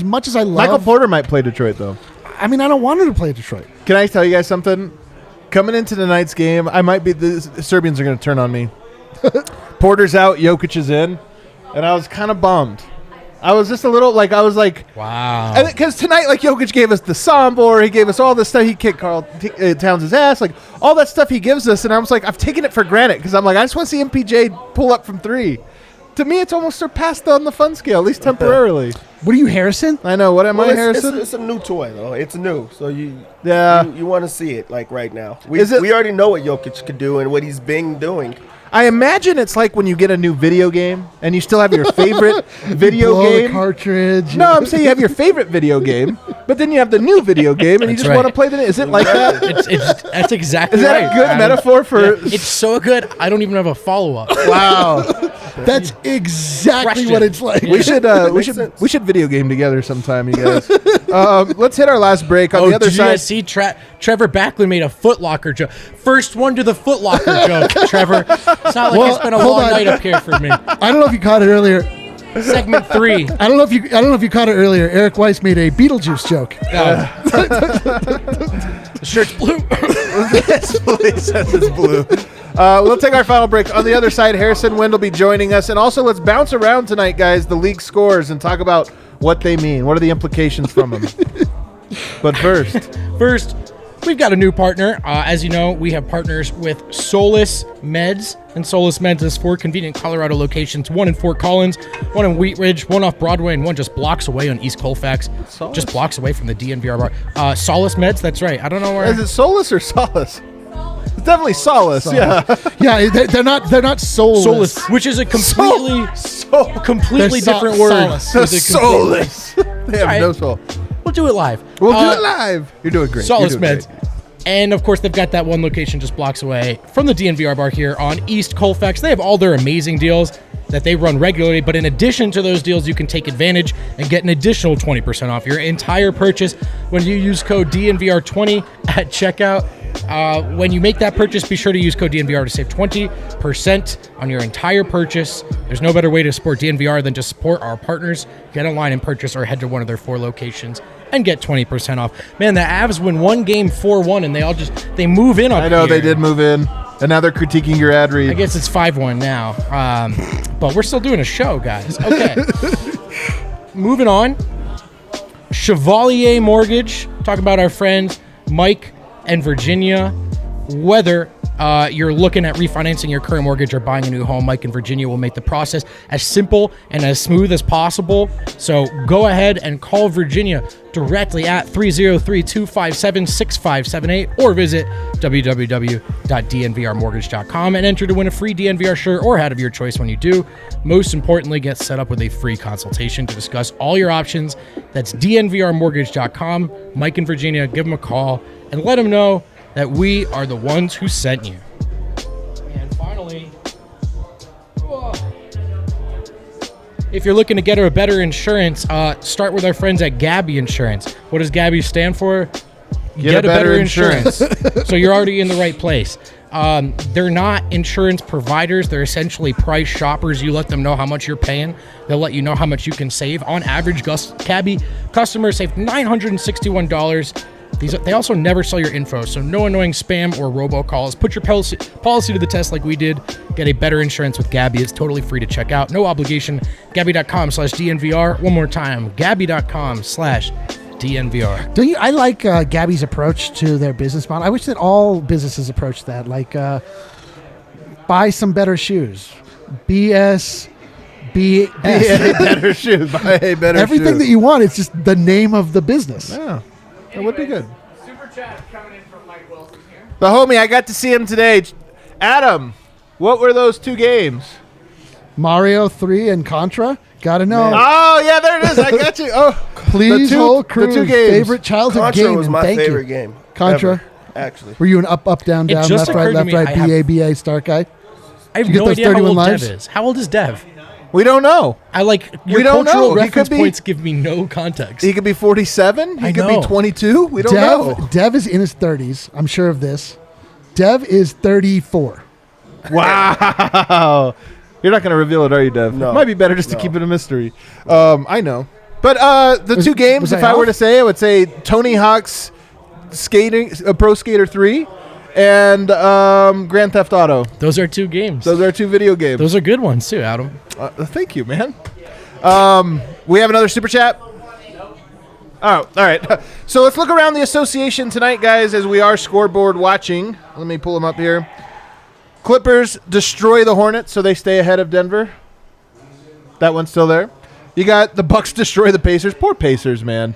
much as I love Michael Porter might play Detroit, though. I mean, I don't want him to play Detroit. Can I tell you guys something? Coming into tonight's game, the Serbians are going to turn on me. Porter's out, Jokic is in, and I was kind of bummed. I was just a little wow. Because tonight, like, Jokic gave us the sombor, he gave us all this stuff. He kicked Karl Towns' ass, like all that stuff he gives us, and I was like, I've taken it for granted because I'm like, I just want to see MPJ pull up from 3. To me, it's almost surpassed on the fun scale, at least temporarily. What are you, Harrison? I know. What am I, Harrison? It's a new toy, though. It's new, so you want to see it like right now. We already know what Jokic could do and what he's been doing. I imagine it's like when you get a new video game and you still have your favorite video game. The cartridge. No, I'm saying you have your favorite video game, but then you have the new video game and you just want to play the. Is it like that? That's exactly right. Is that a good metaphor for? Yeah, it's so good. I don't even have a follow-up. Wow, that's exactly what it's like. We should video game together sometime, you guys. Let's hit our last break on the other side. You see, Trevor Backlund made a Foot Locker joke. First one to the Foot Locker joke, Trevor. It's not like it's been a long night up here for me. I don't know if you caught it earlier. Segment 3. I don't know if you caught it earlier. Eric Weiss made a Beetlejuice joke. The shirt's blue. Yes, please says it's blue. We'll take our final break. On the other side, Harrison Wind will be joining us. And also, let's bounce around tonight, guys, the league scores and talk about what they mean. What are the implications from them? But first, We've got a new partner. As you know, we have partners with Solus Meds, and Solus Meds has 4 convenient Colorado locations, 1 in Fort Collins, 1 in Wheat Ridge, 1 off Broadway, and 1 just blocks away on East Colfax. Solus? Just blocks away from the DNVR bar. Solus Meds, that's right. I don't know where. Is it Solus or Solace? It's definitely Solace. Yeah. Yeah, they're not soulless. Solus, which is a completely different word. Soulless. They have no soul. We'll do it live. We'll do it live. You're doing great. Solus You're doing Meds. great. And, of course, they've got that one location just blocks away from the DNVR bar here on East Colfax. They have all their amazing deals that they run regularly, but in addition to those deals, you can take advantage and get an additional 20% off your entire purchase when you use code DNVR20 at checkout. When you make that purchase, be sure to use code DNVR to save 20% on your entire purchase. There's no better way to support DNVR than to support our partners. Get online and purchase or head to one of their 4 locations and get 20% off. Man, the Avs win one game 4-1, and they move in on I know, they did move in, and now they're critiquing your ad read. I guess it's 5-1 now, but we're still doing a show, guys. Okay. Moving on. Chevalier Mortgage. Talk about our friends Mike and Virginia. Whether you're looking at refinancing your current mortgage or buying a new home, Mike and Virginia will make the process as simple and as smooth as possible. So go ahead and call Virginia directly at 303-257-6578 or visit www.dnvrmortgage.com and enter to win a free DNVR shirt or hat of your choice when you do. Most importantly, get set up with a free consultation to discuss all your options. That's dnvrmortgage.com. Mike and Virginia, give them a call and let them know that we are the ones who sent you. And finally, if you're looking to get a better insurance, start with our friends at Gabby Insurance. What does Gabby stand for? Get a better insurance. So you're already in the right place. They're not insurance providers. They're essentially price shoppers. You let them know how much you're paying. They'll let you know how much you can save. On average, Gabby customers save $961. They also never sell your info, so no annoying spam or robocalls. Put your policy to the test like we did. Get a better insurance with Gabby. It's totally free to check out. No obligation. Gabby.com/DNVR. One more time. Gabby.com/DNVR. I like Gabby's approach to their business model. I wish that all businesses approach that. Like, buy some better shoes. BS. better shoes. Buy a better Everything shoe. that you want, it's just the name of the business. Yeah. That would be good. Super chat coming in from Mike Wilson here. The homie, I got to see him today. Adam, what were those 2 games? Mario 3 and Contra. Gotta know. Oh, yeah, there it is. I got you. Oh, Please, whole crew, the 2 games. favorite childhood Contra game. was and my thank favorite you. game. Contra. Ever, actually. Were you an up, down, It down, just left, right, occurred to left, me, right, I have- BABA start guy? I have Did you get no those idea how 31 old lives? Dev is. How old is Dev? We don't know. Your We don't cultural know. He reference could be- points give me no context. He could be 47. He I could know. be 22. We don't know. Dev is in his 30s. I'm sure of this. Dev is 34. Wow. You're not going to reveal it, are you, Dev? No. It might be better just to keep it a mystery. I know. But the 2 games, was if I I were off? to say, I would say Tony Hawk's Pro Skater 3 and Grand Theft Auto. Those are 2 games. Those are 2 video games. Those are good ones too, Adam. Thank you, man. We have another super chat. Oh, all right. So let's look around the association tonight, guys, as we are scoreboard watching. Let me pull them up here. Clippers destroy the Hornets, so they stay ahead of Denver. That one's still there. You got the Bucks destroy the Pacers. Poor Pacers, man.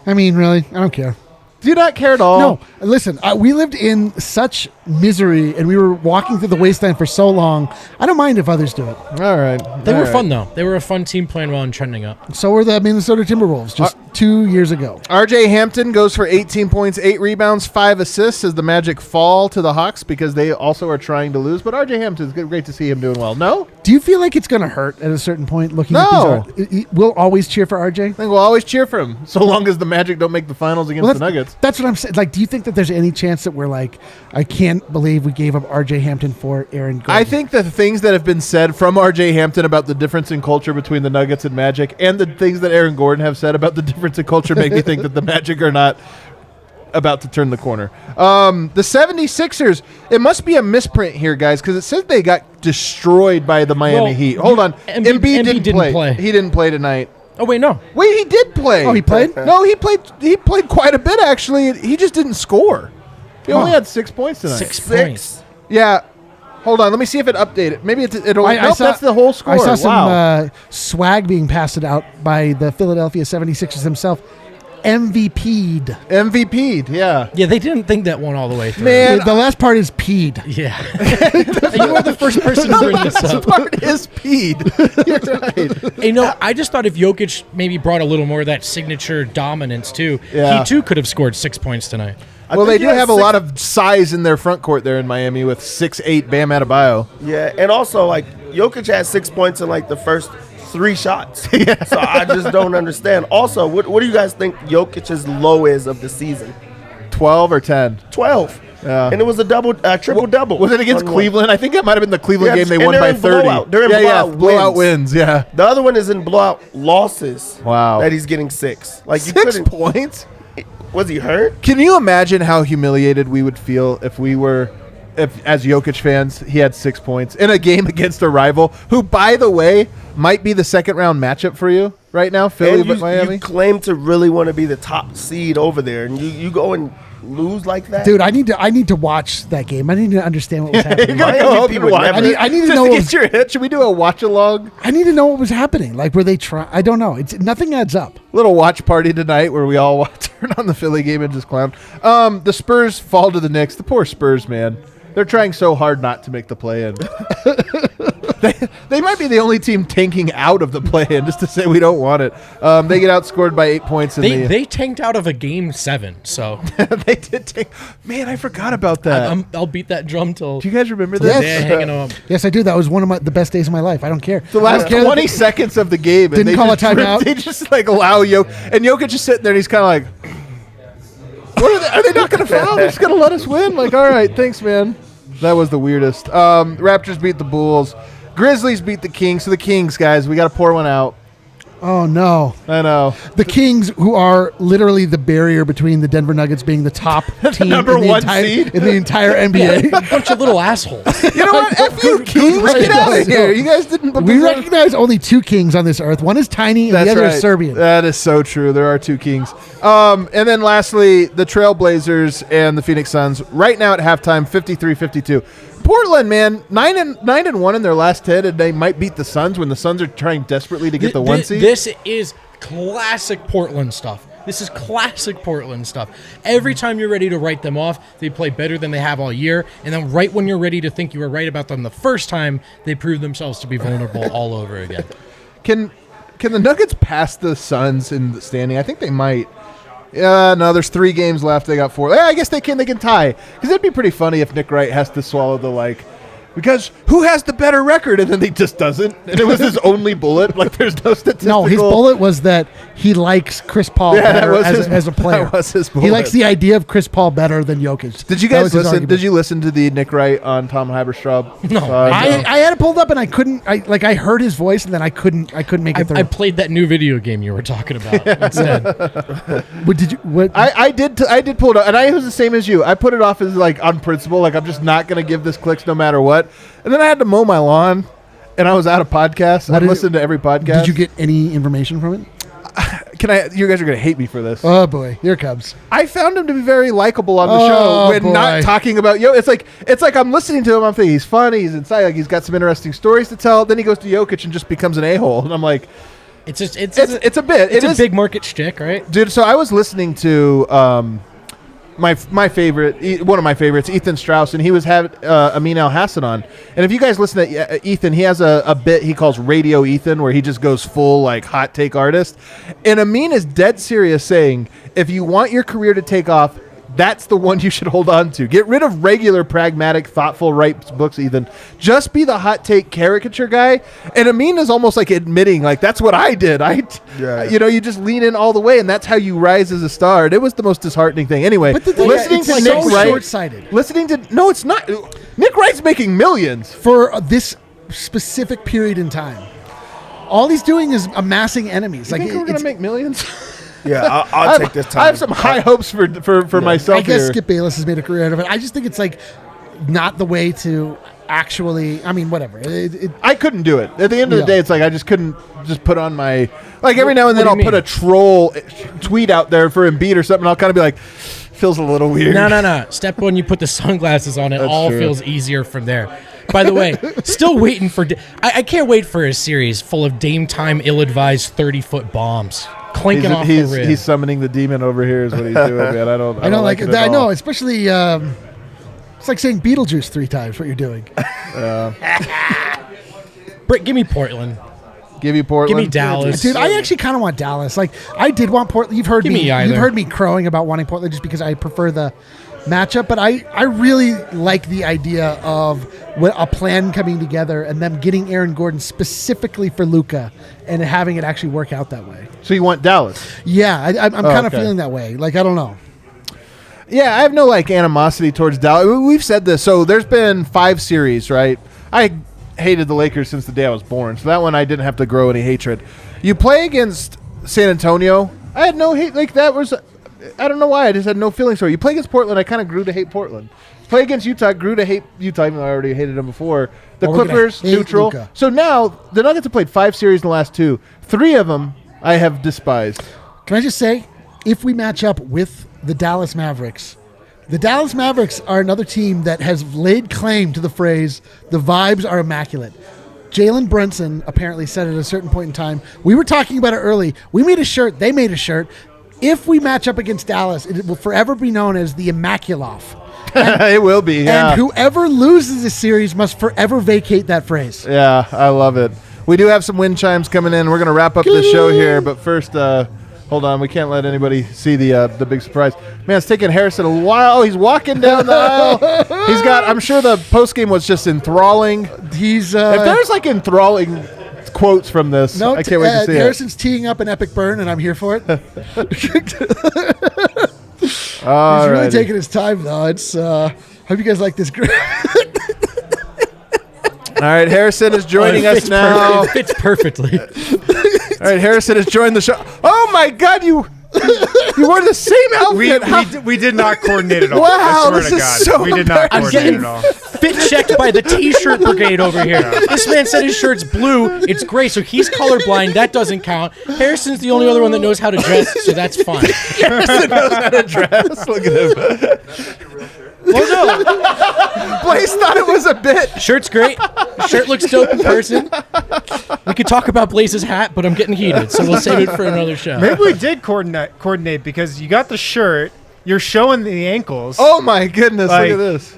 I mean, really, I don't care. Do you not care at all? No, listen, we lived in such misery, and we were walking through the wasteland for so long. I don't mind if others do it. All right. They were fun though. They were a fun team playing well and trending up. So were the Minnesota Timberwolves just 2 years ago. RJ Hampton goes for 18 points, 8 rebounds, 5 assists as the Magic fall to the Hawks because they also are trying to lose. But RJ Hampton's great to see him doing well. No? Do you feel like it's going to hurt at a certain point looking No. at these? We'll always cheer for RJ? I think we'll always cheer for him, so long as the Magic don't make the finals against the Nuggets. That's what I'm saying. Like, do you think that there's any chance that we're like, I can't believe we gave up RJ Hampton for Aaron Gordon? I think that the things that have been said from RJ Hampton about the difference in culture between the Nuggets and Magic and the things that Aaron Gordon have said about the difference in culture make me think that the Magic are not about to turn the corner. The 76ers, it must be a misprint here, guys, because it says they got destroyed by the Miami Well, Heat. Hold on. Embiid Embiid didn't didn't play. play. He didn't play tonight. Oh wait, no. Wait, he did play. Oh, he played? No, he played quite a bit actually. He just didn't score. He only had 6 points tonight. Six points. Yeah. Hold on, let me see if it updated. Maybe it'll. I Nope, saw- that's the whole score. I saw some Wow. swag being passed out by the Philadelphia 76ers himself. MVP'd. MVP'd. Yeah. Yeah, they didn't think that one all the way through. Man, The last part is peed. Yeah. You are the first person to bring this up. part is peed. You're right. You know, I just thought if Jokic maybe brought a little more of that signature dominance too, Yeah. he too could have scored 6 points tonight. Well, they think do he has have a 6 lot of size in their front court there in Miami with 6'8" Bam Adebayo. Yeah, and also like Jokic had 6 points in like the first 3 shots. So I just don't understand. Also, what do you guys think Jokic's low is of the season? 12 or 10. 12. Yeah. And it was a triple double. Was it against Cleveland? I think it might have been the Cleveland Yes, game they and won they're by in 30. blowout. They're in blowout wins. wins. Yeah. The other one is in blowout losses. Wow. That he's getting 6. Like you 6 couldn't. points? Was he hurt? Can you imagine how humiliated we would feel if as Jokic fans, he had 6 points in a game against a rival who, by the way, might be the second round matchup for you right now, Philly And but Miami? you claim to really want to be the top seed over there, and you go and lose like that, Dude, I need to watch that game. I need to understand what was You're happening. gonna go Miami home people and watch never- it? I need to Just know to what get was- your hit. Should we do a watch along? I need to know what was happening. Like, were they trying? I don't know. It's nothing adds up. Little watch party tonight where we all turn on the Philly game and just clown. The Spurs fall to the Knicks. The poor Spurs, man. They're trying so hard not to make the play-in. They might be the only team tanking out of the play-in just to say we don't want it. They get outscored by 8 points. They tanked out of a game 7, so They did tank. Man, I forgot about that. I'll beat that drum till Do you guys remember Yes. this? they're hanging on. Yes, I do. That was one of the best days of my life. I don't care. The I last don't care that 20 seconds of the game. And Didn't they call a just timeout. They just like allow Jokic. And Jokic is sitting there and he's kind of like, what are they not going to foul? They're just going to let us win? Like, all right, thanks, man. That was the weirdest. Raptors beat the Bulls. Grizzlies beat the Kings. So the Kings, guys, we got to pour one out. Oh no, I know. the Kings, who are literally the barrier between the Denver Nuggets being the top team number in the one entire, seed. in the entire NBA. Bunch of little assholes. You know what? F you, Kings. Get out of here. You guys didn't put We this on- recognize only 2 kings on this earth. One is tiny, and That's the other right. is Serbian. That is so true. There are 2 Kings. And then lastly, the Trailblazers and the Phoenix Suns. Right now at halftime, 53-52. Portland, man, 9-1 in their last 10, and they might beat the Suns when the Suns are trying desperately to get the 1 seed. This is classic Portland stuff. This is classic Portland stuff. Every time you're ready to write them off, they play better than they have all year. And then right when you're ready to think you were right about them the first time, they prove themselves to be vulnerable all over again. Can the Nuggets pass the Suns in the standing? I think they might. No, there's 3 games left. They got 4. I guess they can tie. Because it'd be pretty funny if Nick Wright has to swallow the because who has the better record? And then he just doesn't. And it was his only bullet. Like there's no statistical. No, his bullet was that he likes Chris Paul Yeah, that better was as a player. that was his He bullet. likes the idea of Chris Paul better than Jokic. Did you That guys was his listen? argument. Did you listen to the Nick Wright on Tom Haberstraub? No. I had it pulled up and I couldn't. I heard his voice and then I couldn't make it through. I played that new video game you were talking about instead. What did you? What? I did pull it up, and I was the same as you. I put it off as on principle, like I'm just not going to give this clicks no matter what. And then I had to mow my lawn, and I was out of podcasts. I listened to every podcast. Did you get any information from it? You guys are going to hate me for this. Oh boy, here it comes. I found him to be very likable on the Oh, show when boy. not talking about It's like I'm listening to him. I'm thinking he's funny, he's inside, like he's got some interesting stories to tell. Then he goes to Jokic and just becomes an a-hole, and I'm like, It's a bit. It's a big market shtick, right? dude. So I was listening to my favorite, one of my favorites, Ethan Strauss, and he was having Amin Al Hassan on. And if you guys listen to Ethan, he has a bit he calls Radio Ethan, where he just goes full hot take artist. And Amin is dead serious, saying if you want your career to take off, that's the one you should hold on to. Get rid of regular, pragmatic, thoughtful, right books, Ethan. Just be the hot take caricature guy. And Amin is almost admitting, that's what I did. You just lean in all the way, and that's how you rise as a star. And it was the most disheartening thing. Anyway, But the thing listening is, to it's Nick so Wright, short-sighted. no, it's not. Nick Wright's making millions. For this specific period in time, all he's doing is amassing enemies. You think we're going to make millions? Yeah, I'll take this time. I have some high hopes for myself I guess here. Skip Bayless has made a career out of it. I just think it's not the way to. actually. I mean, whatever. I couldn't do it. At the end of the day, it's like I just couldn't just put on my every now and then What do I'll you put a troll tweet out there for Embiid or something. I'll kind of be like, feels a little weird. No. Step one, you put the sunglasses on. It all true. feels easier from there. By the way, still waiting for. I can't wait for a series full of Dame time, ill-advised 30-foot bombs clanking off the rim. He's summoning the demon over here. Is what he's doing, man. I don't like it. I know, especially. It's like saying Beetlejuice 3 times. What you're doing. Britt, give me Portland. Give you Portland. Give me Dallas. Dude, I actually kind of want Dallas. Like, I did want Portland. You've heard You've heard me crowing about wanting Portland just because I prefer the matchup. But I really like the idea of a plan coming together and them getting Aaron Gordon specifically for Luka and having it actually work out that way. So you want Dallas? Yeah, I'm kind of feeling that way. Like, I don't know. Yeah, I have no animosity towards Dallas. We've said this. So there's been 5 series, right? I hated the Lakers since the day I was born, so that one I didn't have to grow any hatred. You play against San Antonio, I had no hate. Like, that was, I don't know why, I just had no feelings for it. You play against Portland, I kind of grew to hate Portland. Play against Utah, grew to hate Utah, even though I already hated them before. The Clippers, neutral. Luka. So now, the Nuggets have played 5 series in the last 2. 3 of them I have despised. Can I just say, if we match up with the Dallas Mavericks are another team that has laid claim to the phrase, the vibes are immaculate. Jalen Brunson apparently said at a certain point in time, we were talking about it early, we made a shirt, they made a shirt. If we match up against Dallas, it will forever be known as the Immaculoff. It will be, yeah. And whoever loses this series must forever vacate that phrase. Yeah, I love it. We do have some wind chimes coming in. We're going to wrap up the show here, but first, hold on. We can't let anybody see the big surprise. Man, it's taking Harrison a while. He's walking down the aisle. He's got, I'm sure the postgame was just enthralling. He's if there's enthralling quotes from this, I can't wait to see Harrison's teeing up an epic burn, and I'm here for it. He's really taking his time, though. It's hope you guys like this. All right, Harrison is joining us now. It fits perfectly. All right, Harrison has joined the show. Oh my God, you wore the same outfit. We did not coordinate at all. Wow, I swear this to is God, so we did not I'm coordinate getting at all. fit checked by the T-shirt brigade over here. This man said his shirt's blue. It's gray, so he's colorblind. That doesn't count. Harrison's the only other one that knows how to dress, so that's fine. Harrison knows how to dress. Look at him. Well, no. Blaze thought it was a bit. Shirt's great. Shirt looks dope in person. We could talk about Blaze's hat, but I'm getting heated, so we'll save it for another show. Maybe we did coordinate because you got the shirt, you're showing the ankles. Oh my goodness! Look at this.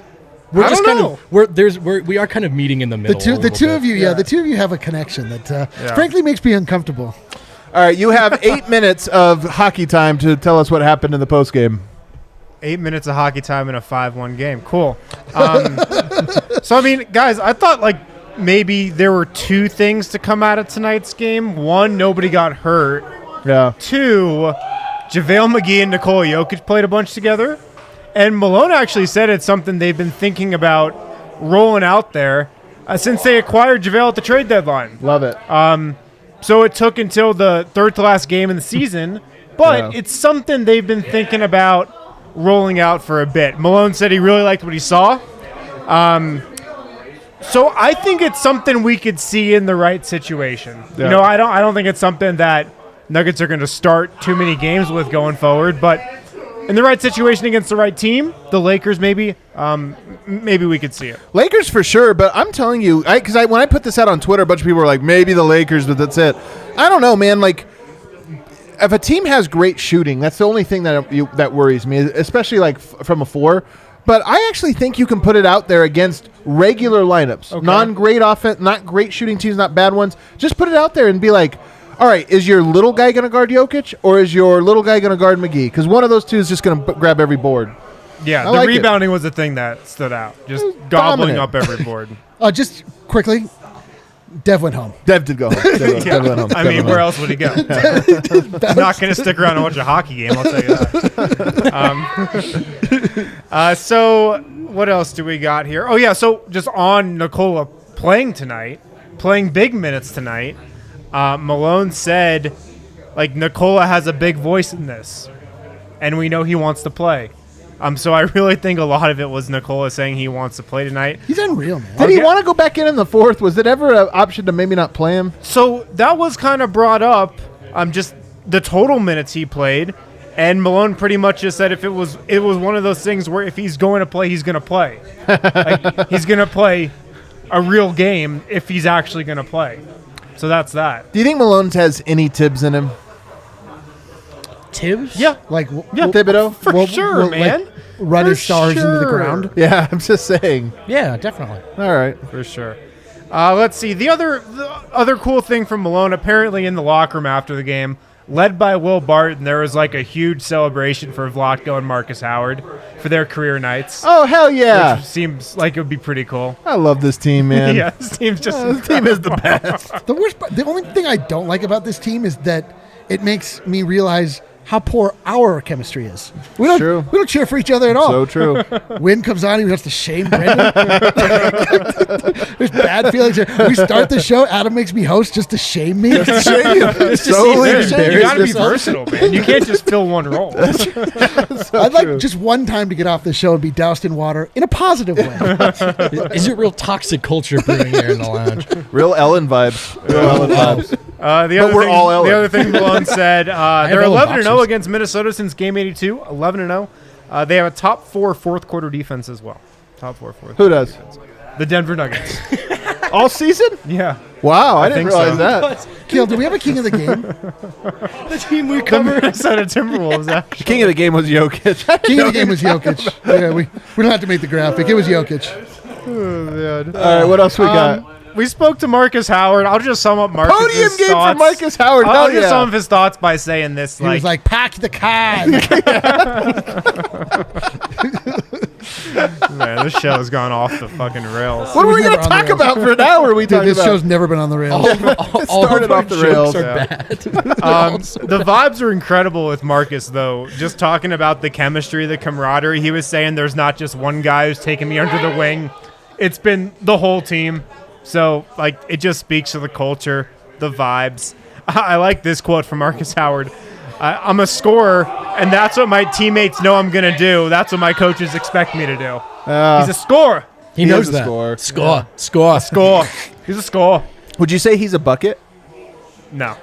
We're I just don't kind know. of we are kind of meeting in the middle. The two of you have a connection that frankly makes me uncomfortable. All right, you have 8 minutes of hockey time to tell us what happened in the postgame. 8 minutes of hockey time in a 5-1 game. Cool. So, I mean, guys, I thought, maybe there were 2 things to come out of tonight's game. 1, nobody got hurt. Yeah. 2, JaVale McGee and Nikola Jokic played a bunch together. And Malone actually said it's something they've been thinking about rolling out there since they acquired JaVale at the trade deadline. Love it. So it took until the third to last game in the season, but it's something they've been thinking about rolling out for a bit. Malone said he really liked what he saw. So I think it's something we could see in the right situation. Yeah. I don't think it's something that Nuggets are going to start too many games with going forward, but in the right situation against the right team, the Lakers maybe we could see it. Lakers for sure, but I'm telling you, because when I put this out on Twitter, a bunch of people were like, maybe the Lakers, but that's it. I don't know, man. If a team has great shooting, that's the only thing that worries me, especially from a 4. But I actually think you can put it out there against regular lineups, non-great offense, not great shooting teams, not bad ones. Just put it out there and be like, all right, is your little guy going to guard Jokic or is your little guy going to guard McGee? Because one of those two is just going to grab every board. Yeah, the rebounding was the thing that stood out. Just gobbling up every board. Just quickly, Dev went home. Dev did go home. Dev went home. I mean, where else would he go? He's not going to stick around and watch a hockey game, I'll tell you that. So what else do we got here? Oh, yeah, so just on Nikola playing big minutes tonight, Malone said, Nikola has a big voice in this, and we know he wants to play. So I really think a lot of it was Nikola saying he wants to play tonight. He's unreal, man. Did he want to go back in the fourth? Was it ever an option to maybe not play him? So that was kind of brought up. Just the total minutes he played, and Malone pretty much just said it was one of those things where if he's going to play, he's going to play. Like, he's going to play a real game if he's actually going to play. So that's that. Do you think Malone has any Tibbs in him? Tibbs? Yeah. Like, Thibodeau? For sure, man. Like, run his stars into the ground. Yeah, I'm just saying. Yeah, definitely. All right. For sure. Let's see. The other cool thing from Malone, apparently in the locker room after the game, led by Will Barton, there was like a huge celebration for Vlatko and Marcus Howard for their career nights. Oh, hell yeah. Which seems like it would be pretty cool. I love this team, man. Yeah, this team's just This team is the best. The only thing I don't like about this team is that it makes me realize how poor our chemistry is. We don't cheer for each other at all. So true. Win comes on, he has to shame Brendan. There's bad feelings here. We start the show, Adam makes me host just to shame me. You gotta be versatile, man. You can't just fill one role. I'd like just one time to get off the show and be doused in water in a positive way. Is it real toxic culture brewing here in the lounge? Real Ellen vibes. The other thing Malone said, they're 11-0 against Minnesota since game 82. 11-0. They have a top 4 fourth quarter defense as well. Top 4 fourth. Who does? The Denver Nuggets. All season? Yeah. Wow, I didn't think realize so. that. Kill, do we have a king of the game? The team we The cover. Minnesota Timberwolves, actually. King of the game was Jokic. King of the game was Jokic. Yeah, we don't have to make the graphic. It was Jokic. All right, what else we got? We spoke to Marcus Howard. I'll just sum up Marcus's Podium game thoughts. for Marcus Howard. I'll Hell just yeah. sum up his thoughts by saying this. He was like, pack the can. Man, this show has gone off the fucking rails. What are we never going to on the talk rails. about for an hour? We Dude, talked this about show's never been on the rails. All started of our off the jokes rails. are Yeah. bad. The vibes are incredible with Marcus, though. Just talking about the chemistry, the camaraderie. He was saying there's not just one guy who's taking me under the wing. It's been the whole team. So, like, it just speaks to the culture, the vibes. I like this quote from Marcus Howard. I'm a scorer, and that's what my teammates know I'm going to do. That's what my coaches expect me to do. He's a scorer. He knows is a that. scorer. Score. Score. He's a scorer. Would you say he's a bucket? No.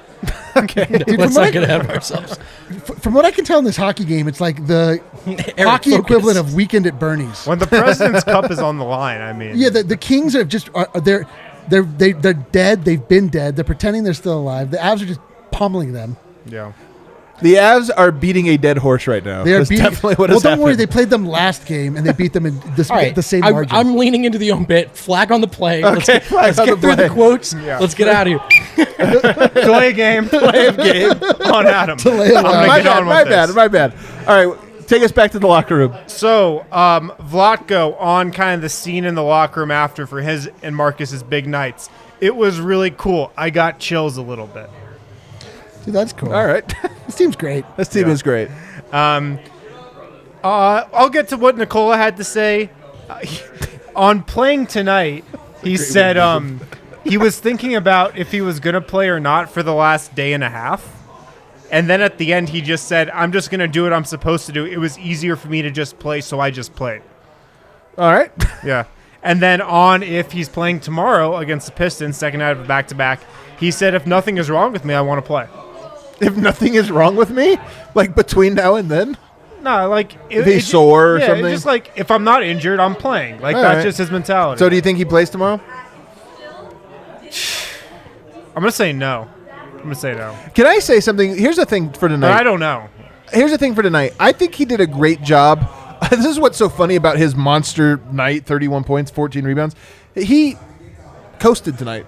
Dude, Let's not get ahead of ourselves. From what I can tell in this hockey game, it's like the hockey focus. equivalent of Weekend at Bernie's. When the President's Cup is on the line, I mean. Yeah, the Kings are just they're dead. They've been dead. They're pretending they're still alive. The Avs are just pummeling them. Yeah. The Avs are beating a dead horse right now. They are That's beating. definitely what well, has don't worry. happened. They played them last game and they beat them in All right, the same margin. I'm leaning into the own bit. Flag on the play. Okay, let's get through the quotes. Yeah. Let's get out of here. Delay a game. Play of game. On Adam. Delay a I'm gonna My get on with bad. this. My bad. All right, take us back to the locker room. So, Vlatko on kind of the scene in the locker room after for his and Marcus's big nights. It was really cool. I got chills a little bit. Dude, that's cool. All right. This team's great. This team is great. I'll get to what Nikola had to say. On playing tonight, he said he was thinking about if he was going to play or not for the last day and a half. And then at the end, he just said, I'm just going to do what I'm supposed to do. It was easier for me to just play, so I just played. All right. Yeah. And then on if he's playing tomorrow against the Pistons, second night of a back-to-back, he said, if nothing is wrong with me, I want to play. If nothing is wrong with me, like between now and then, No, like if he's sore or yeah, something. it's just like if I'm not injured, I'm playing. Like All that's right. just his mentality. So do you think he plays tomorrow? I'm gonna say no. I'm gonna say no. Can I say something? Here's the thing for But tonight. I don't know. Here's the thing for tonight. I think he did a great job. This is what's so funny about his monster night, 31 points, 14 rebounds. He coasted tonight.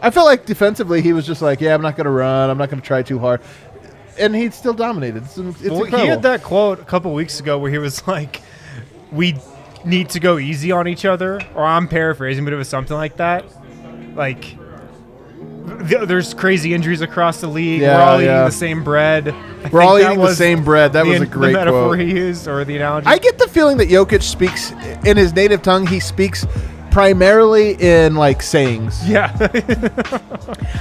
I felt like defensively he was just like, yeah, I'm not going to run. I'm not going to try too hard. And he still dominated. It's incredible. He had that quote a couple weeks ago where he was like, we need to go easy on each other. Or I'm paraphrasing, but it was something like that. Like, there's crazy injuries across the league. Yeah, We're all eating yeah. the same bread. We're all eating the same bread. That was a great the metaphor quote. he used, or the analogy. I get the feeling that Jokic speaks in his native tongue. He speaks primarily in like sayings. Yeah.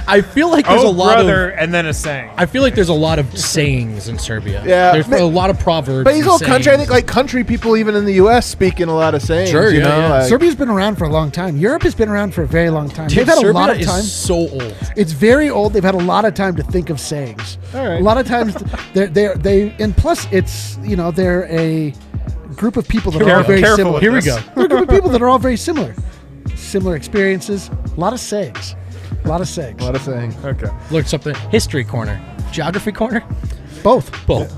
I feel like there's a lot brother, of. and then a saying. I feel like there's a lot of sayings in Serbia. Yeah. There's a lot of proverbs. But he's and all country. I sayings. think like country people, even in the U.S., speak in a lot of sayings. Sure, you yeah, know? yeah. Like, Serbia's been around for a long time. Europe has been around for a very long time. Dude, They've had Serbia a lot of time. is so old. It's very old. They've had a lot of time to think of sayings. All right. A lot of times, and plus, it's they're a group of people that are all very Careful similar. with Here we this. go. They're a group of people that are all very similar experiences. A lot of sayings. A lot of sayings. a lot of sayings. Okay. Learn something. History corner. Geography corner. Both.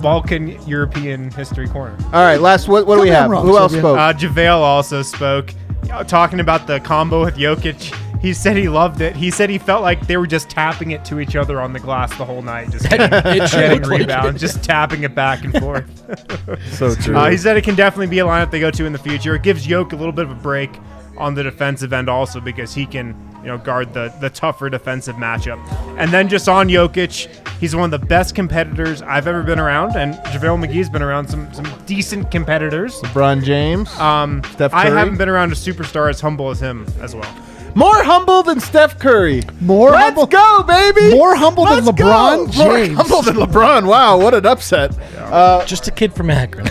Balkan European History Corner. All right, last. What do Tell we me I'm have? wrong, Who else Serbia. spoke? JaVale also spoke, talking about the combo with Jokic. He said he loved it. He said he felt like they were just tapping it to each other on the glass the whole night, just getting rebounds, just tapping it back and forth. So true. He said it can definitely be a lineup they go to in the future. It gives Jokic a little bit of a break on the defensive end also because he can guard the tougher defensive matchup. And then just on Jokic, he's one of the best competitors I've ever been around, and JaVale McGee's been around some decent competitors. LeBron James. Steph Curry. I haven't been around a superstar as humble as him as well. More humble than Steph Curry. Let's Let's go, baby. More humble than Let's LeBron go. James. More humble than LeBron. Wow, what an upset. Just a kid from Akron.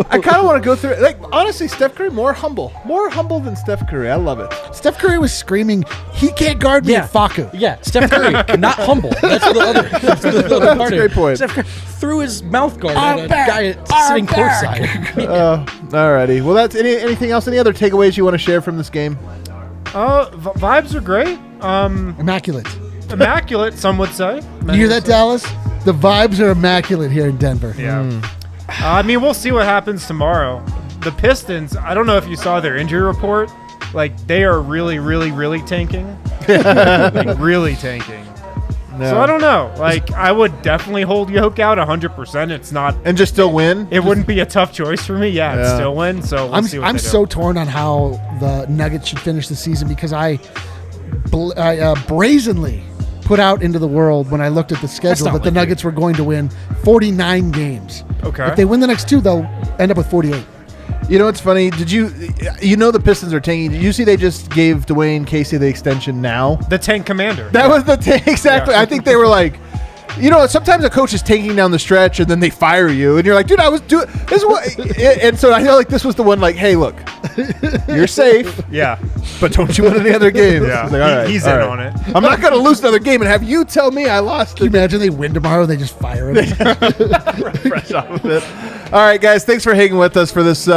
I kind of want to go through it. Like, honestly, Steph Curry, more humble than Steph Curry. I love it. Steph Curry was screaming, "He can't guard me at Faku." Yeah, Steph Curry, not humble. That's the other. That's the other part a of great it. point. Steph Curry threw his mouth guard I'm at a back. guy sitting courtside. Alrighty. Well, that's anything else? Any other takeaways you want to share from this game? Vibes are great. Immaculate. Immaculate, some would say. You hear that, Dallas? The vibes are immaculate here in Denver. Yeah. I mean, we'll see what happens tomorrow. The Pistons, I don't know if you saw their injury report. Like, they are really, really, really tanking. Like, really tanking. No. So I don't know. Like, I would definitely hold Jokic out 100%. It's not. And just still win? It wouldn't be a tough choice for me. Yeah, Yeah. it's still win. So we'll see what I'm they do. so torn on how the Nuggets should finish the season because I brazenly put out into the world when I looked at the schedule not that the like Nuggets were going to win 49 games. Okay. If they win the next two, they'll end up with 48. You know what's funny? Did you the Pistons are tanking? Did you see they just gave Dwayne Casey the extension now? The tank commander. That was the tank. Exactly. Yeah. I think they were like, sometimes a coach is tanking down the stretch and then they fire you and you're like, dude, I was doing this. And so I feel like this was the one like, hey, look, you're safe, Yeah. but don't you win any other games? Yeah. It's like, all right, He's all in right. on it. I'm not going to lose another game and have you tell me I lost. Can you imagine they win tomorrow and they just fire him? Fresh off of it. All right, guys, thanks for hanging with us for this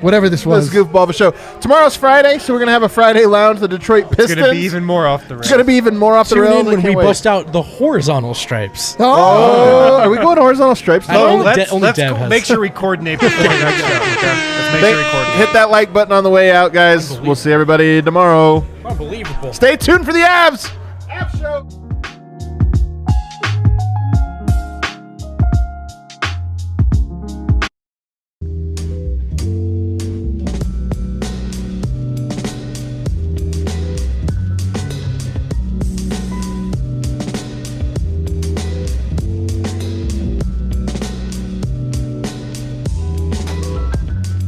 Whatever this was. goofball of a show. Tomorrow's Friday, so we're going to have a Friday lounge, the Detroit Pistons. It's going to be even more off the rails. It's going to be even more off the Tune rails. in I when can't we wait. bust out the horizontal stripes. Oh, are we going horizontal stripes? I don't- Let's only Dev has- make sure we coordinate before the next show. Okay? Let's make sure we coordinate. Hit that like button on the way out, guys. We'll see everybody tomorrow. Unbelievable. Stay tuned for the Avs. Avs show.